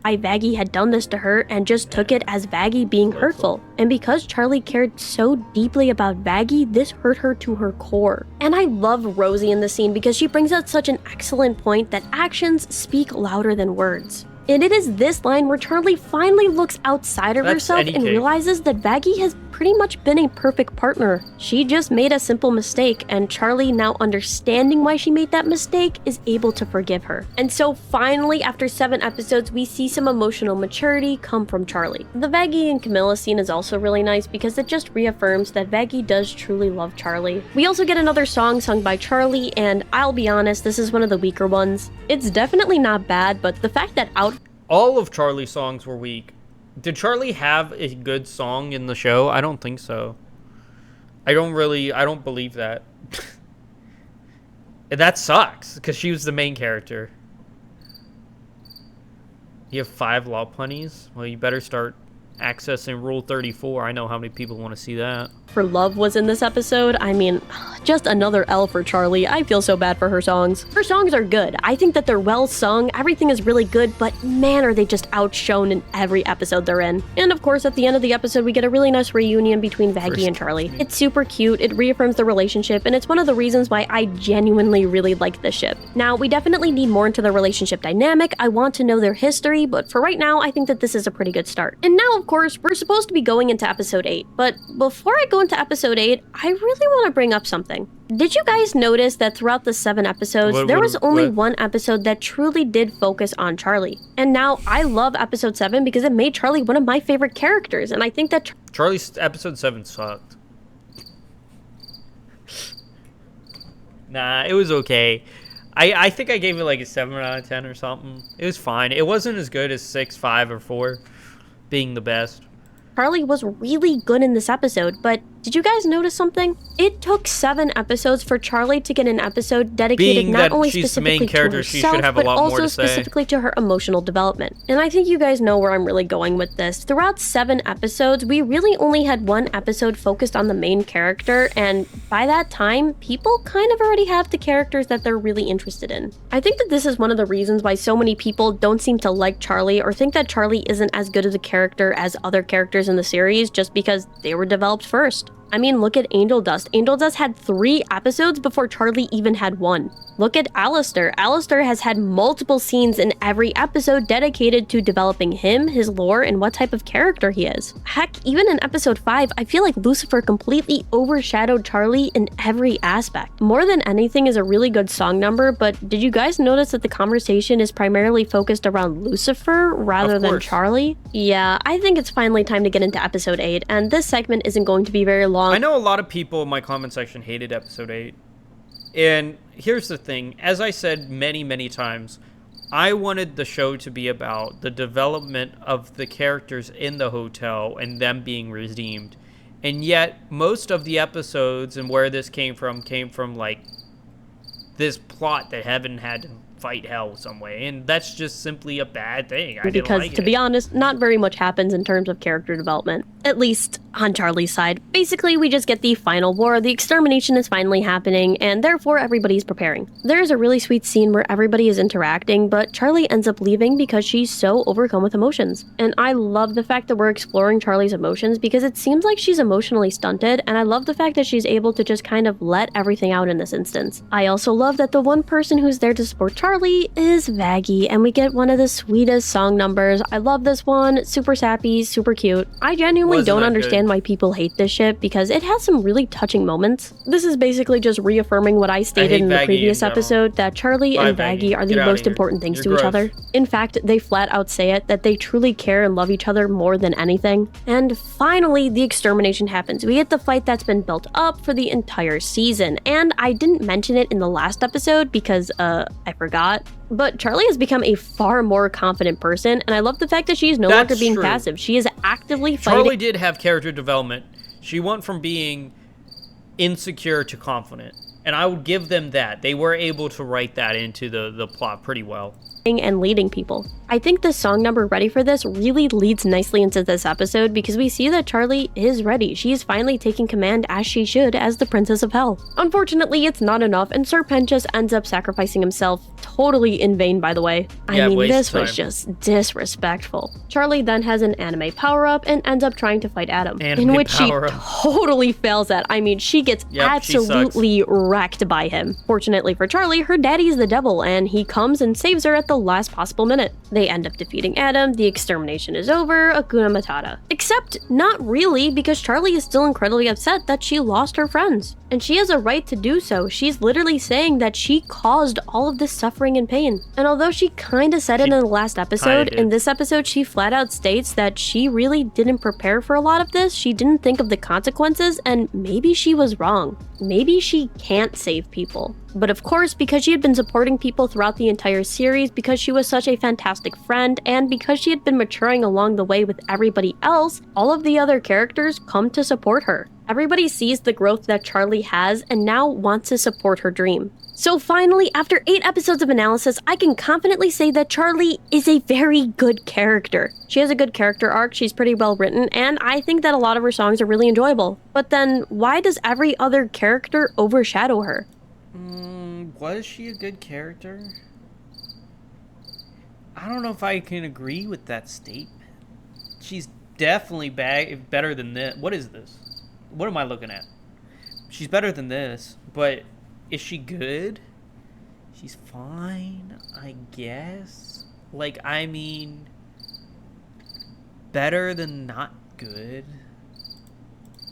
Vaggie had done this to her and just took it as Vaggie being hurtful. And because Charlie cared so deeply about Vaggie, this hurt her to her core. And I love Rosie in the scene because she brings out such an excellent point that actions speak louder than words. And it is this line where Charlie finally looks outside of herself and realizes that Vaggie has pretty much been a perfect partner. She just made a simple mistake, and Charlie, now understanding why she made that mistake, is able to forgive her. And so finally, after 7 episodes, we see some emotional maturity come from Charlie. The Vaggie and Camilla scene is also really nice because it just reaffirms that Vaggie does truly love Charlie. We also get another song sung by Charlie, and I'll be honest, this is one of the weaker ones. It's definitely not bad, but the fact that all of Charlie's songs were weak. Did Charlie have a good song in the show? I don't think so. I don't believe that. That sucks, because she was the main character. You have 5 law punies? Well, you better start accessing Rule 34. I know how many people want to see that. For Love was in this episode. I mean, just another L for Charlie. I feel so bad for her songs. Her songs are good. I think that they're well sung. Everything is really good, but man, are they just outshone in every episode they're in. And of course, at the end of the episode, we get a really nice reunion between Vaggie and Charlie. It's super cute. It reaffirms the relationship, and it's one of the reasons why I genuinely really like this ship. Now, we definitely need more into the relationship dynamic. I want to know their history, but for right now, I think that this is a pretty good start. And now, of course, we're supposed to be going into episode 8, but before I go into episode 8, I really want to bring up something. Did you guys notice that throughout the 7 episodes, there was only one episode that truly did focus on Charlie? And now, I love episode 7 because it made Charlie one of my favorite characters, and I think that Charlie's episode 7 sucked. Nah, it was okay. I think I gave it like a 7 out of 10 or something. It was fine. It wasn't as good as 6, 5, or 4 being the best. Charlie was really good in this episode, but did you guys notice something? It took 7 episodes for Charlie to get an episode dedicated not only specifically to herself, but also specifically to her emotional development. And I think you guys know where I'm really going with this. Throughout 7 episodes, we really only had 1 episode focused on the main character, and by that time, people kind of already have the characters that they're really interested in. I think that this is one of the reasons why so many people don't seem to like Charlie or think that Charlie isn't as good as a character as other characters in the series just because they were developed first. I mean, look at Angel Dust. Angel Dust had 3 episodes before Charlie even had 1. Look at Alistair. Alistair has had multiple scenes in every episode dedicated to developing him, his lore, and what type of character he is. Heck, even in episode 5, I feel like Lucifer completely overshadowed Charlie in every aspect. More Than Anything is a really good song number, but did you guys notice that the conversation is primarily focused around Lucifer rather than Charlie? Yeah, I think it's finally time to get into episode 8, and this segment isn't going to be very long. I know a lot of people in my comment section hated episode 8. And here's the thing. As I said many times, I wanted the show to be about the development of the characters in the hotel and them being redeemed. And yet, most of the episodes and where this came from like this plot that Heaven had to fight hell some way, and that's just simply a bad thing. Because to be honest, not very much happens in terms of character development, at least on Charlie's side. Basically, we just get the final war, the extermination is finally happening, and therefore everybody's preparing. There's a really sweet scene where everybody is interacting, but Charlie ends up leaving because she's so overcome with emotions. And I love the fact that we're exploring Charlie's emotions because it seems like she's emotionally stunted, and I love the fact that she's able to just kind of let everything out in this instance. I also love that the one person who's there to support Charlie is Vaggie, and we get one of the sweetest song numbers. I love this one. Super sappy, super cute. I genuinely don't understand why people hate this ship because it has some really touching moments. This is basically just reaffirming what I stated in the previous episode, that Charlie and Vaggie are the most important things to each other. In fact, they flat out say it, that they truly care and love each other more than anything. And finally, the extermination happens. We get the fight that's been built up for the entire season, and I didn't mention it in the last episode because, I forgot. But Charlie has become a far more confident person, and I love the fact that she is no longer being passive. She is actively fighting. Charlie did have character development. She went from being insecure to confident, and I would give them that. They were able to write that into the plot pretty well. And leading people. I think the song number Ready for This really leads nicely into this episode because we see that Charlie is ready. She is finally taking command as she should as the Princess of Hell. Unfortunately, it's not enough, and Sir Pentious ends up sacrificing himself, totally in vain by the way. I mean, this was just disrespectful. Charlie then has an anime power-up and ends up trying to fight Adam, in which she totally fails at. I mean, she gets absolutely wrecked by him. Fortunately for Charlie, her daddy is the devil, and he comes and saves her at the last possible minute. They end up defeating Adam, the extermination is over, Hakuna Matata. Except not really, because Charlie is still incredibly upset that she lost her friends. And she has a right to do so. She's literally saying that she caused all of this suffering and pain. And although she kinda said it in the last episode, in this episode she flat out states that she really didn't prepare for a lot of this, she didn't think of the consequences, and maybe she was wrong. Maybe she can't save people. But of course, because she had been supporting people throughout the entire series, because she was such a fantastic friend, and because she had been maturing along the way with everybody else, all of the other characters come to support her. Everybody sees the growth that Charlie has and now wants to support her dream. So finally, after 8 episodes of analysis, I can confidently say that Charlie is a very good character. She has a good character arc, she's pretty well written, and I think that a lot of her songs are really enjoyable. But then, why does every other character overshadow her? Was she a good character? I don't know if I can agree with that statement. She's definitely better than this. What is this? What am I looking at? She's better than this, but is she good? She's fine, I guess. Like, I mean, better than not good.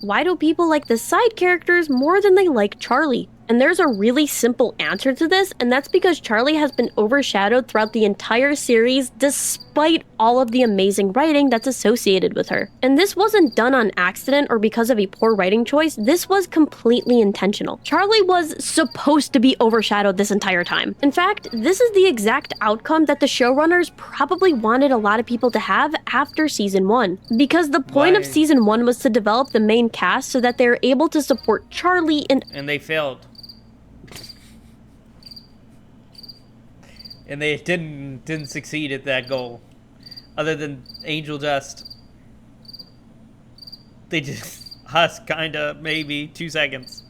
Why do people like the side characters more than they like Charlie? And there's a really simple answer to this, and that's because Charlie has been overshadowed throughout the entire series despite all of the amazing writing that's associated with her. And this wasn't done on accident or because of a poor writing choice, this was completely intentional. Charlie was supposed to be overshadowed this entire time. In fact, this is the exact outcome that the showrunners probably wanted a lot of people to have after season 1. Because the point of season 1 was to develop the main cast so that they're able to support Charlie and they failed. And they didn't succeed at that goal. Other than Angel Dust. They just husk kinda, maybe 2 seconds.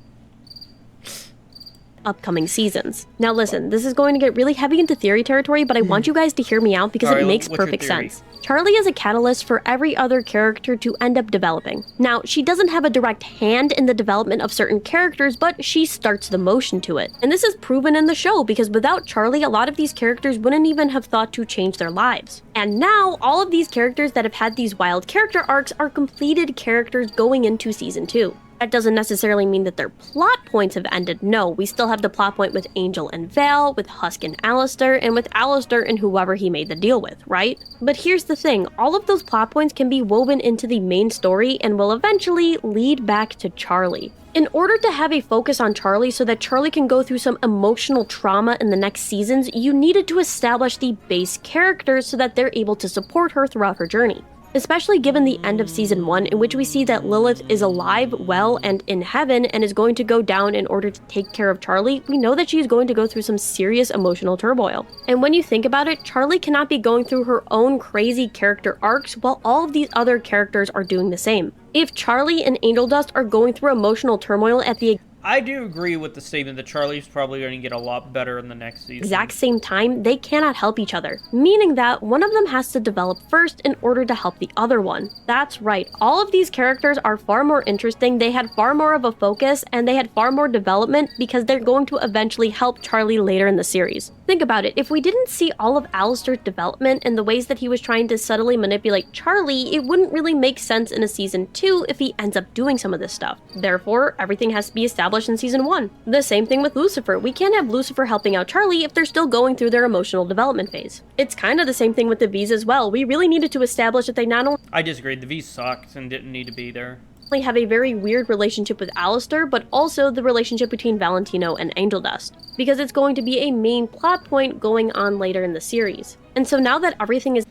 Upcoming seasons. Now listen, this is going to get really heavy into theory territory, but I want you guys to hear me out because it makes perfect sense. Charlie is a catalyst for every other character to end up developing. Now, she doesn't have a direct hand in the development of certain characters, but she starts the motion to it. And this is proven in the show because without Charlie, a lot of these characters wouldn't even have thought to change their lives. And now, all of these characters that have had these wild character arcs are completed characters going into season 2. That doesn't necessarily mean that their plot points have ended. No, we still have the plot point with Angel and Val, with Husk and Alistair, and with Alistair and whoever he made the deal with, right? But here's the thing, all of those plot points can be woven into the main story and will eventually lead back to Charlie. In order to have a focus on Charlie so that Charlie can go through some emotional trauma in the next seasons, you needed to establish the base characters so that they're able to support her throughout her journey. Especially given the end of season 1, in which we see that Lilith is alive, well, and in heaven, and is going to go down in order to take care of Charlie, we know that she is going to go through some serious emotional turmoil. And when you think about it, Charlie cannot be going through her own crazy character arcs while all of these other characters are doing the same. If Charlie and Angel Dust are going through emotional turmoil at the I do agree with the statement that Charlie's probably going to get a lot better in the next season. Exact same time, they cannot help each other, meaning that one of them has to develop first in order to help the other one. That's right, all of these characters are far more interesting, they had far more of a focus, and they had far more development because they're going to eventually help Charlie later in the series. Think about it, if we didn't see all of Alistair's development and the ways that he was trying to subtly manipulate Charlie, it wouldn't really make sense in a season 2 if he ends up doing some of this stuff. Therefore, everything has to be established in season 1. The same thing with Lucifer. We can't have Lucifer helping out Charlie if they're still going through their emotional development phase. It's kind of the same thing with the V's as well. We really needed to establish that they not only I disagreed. The V's sucked and didn't need to be there. Have a very weird relationship with Alistair, but also the relationship between Valentino and Angel Dust, because it's going to be a main plot point going on later in the series. And so now that everything is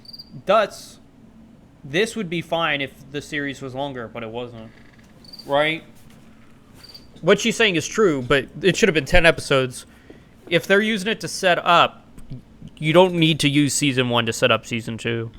this would be fine if the series was longer, but it wasn't. Right? What she's saying is true, but it should have been 10 episodes. If they're using it to set up, you don't need to use season 1 to set up season 2.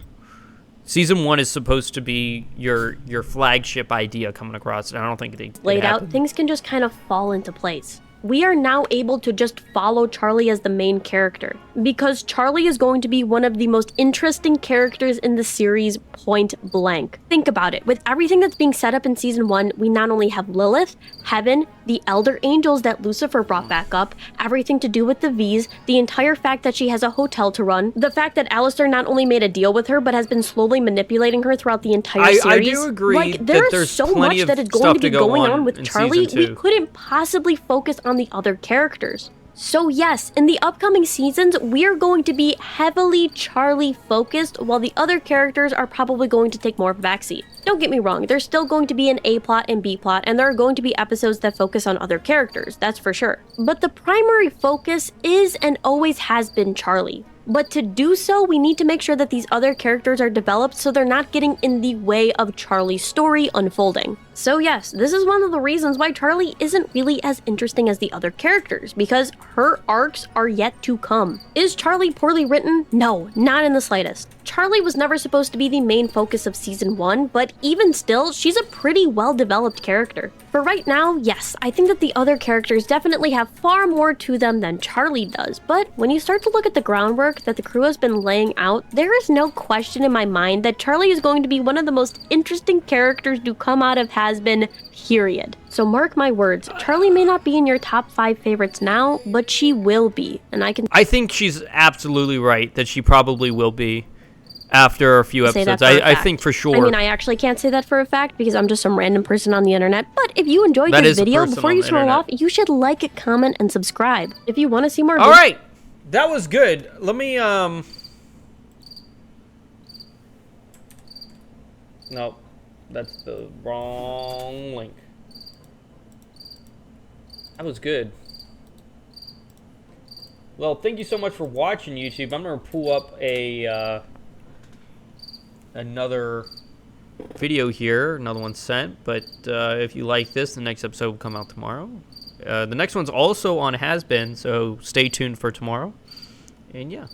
Season 1 is supposed to be your flagship idea coming across, and I don't think they laid out. Things can just kind of fall into place. We are now able to just follow Charlie as the main character, because Charlie is going to be one of the most interesting characters in the series, point blank. Think about it, with everything that's being set up in season 1, we not only have Lilith, Heaven, the Elder Angels that Lucifer brought back up, everything to do with the V's, the entire fact that she has a hotel to run, the fact that Alistair not only made a deal with her, but has been slowly manipulating her throughout the entire series. I do agree that there's so much that is going to be going on with Charlie, we couldn't possibly focus on the other characters. So yes, in the upcoming seasons, we are going to be heavily Charlie focused, while the other characters are probably going to take more of a backseat. Don't get me wrong, there's still going to be an A plot and B plot, and there are going to be episodes that focus on other characters, that's for sure. But the primary focus is and always has been Charlie. But to do so, we need to make sure that these other characters are developed so they're not getting in the way of Charlie's story unfolding. So yes, this is one of the reasons why Charlie isn't really as interesting as the other characters, because her arcs are yet to come. Is Charlie poorly written? No, not in the slightest. Charlie was never supposed to be the main focus of season 1, but even still, she's a pretty well-developed character. For right now, yes, I think that the other characters definitely have far more to them than Charlie does, but when you start to look at the groundwork that the crew has been laying out, there is no question in my mind that Charlie is going to be one of the most interesting characters to come out of Hazbin, period. So mark my words, Charlie may not be in your top 5 favorites now, but she will be, and I think she's absolutely right that she probably will be after a few episodes. I think for sure. I mean, I actually can't say that for a fact because I'm just some random person on the internet, but if you enjoyed this video, before you scroll off, you should like, comment, and subscribe. If you want to see more videos. Alright! That was good. Let me, Nope. That's the wrong link. That was good. Well, thank you so much for watching, YouTube. I'm going to pull up another video here. Another one sent. But if you like this, the next episode will come out tomorrow. The next one's also on Hazbin, so stay tuned for tomorrow. And yeah.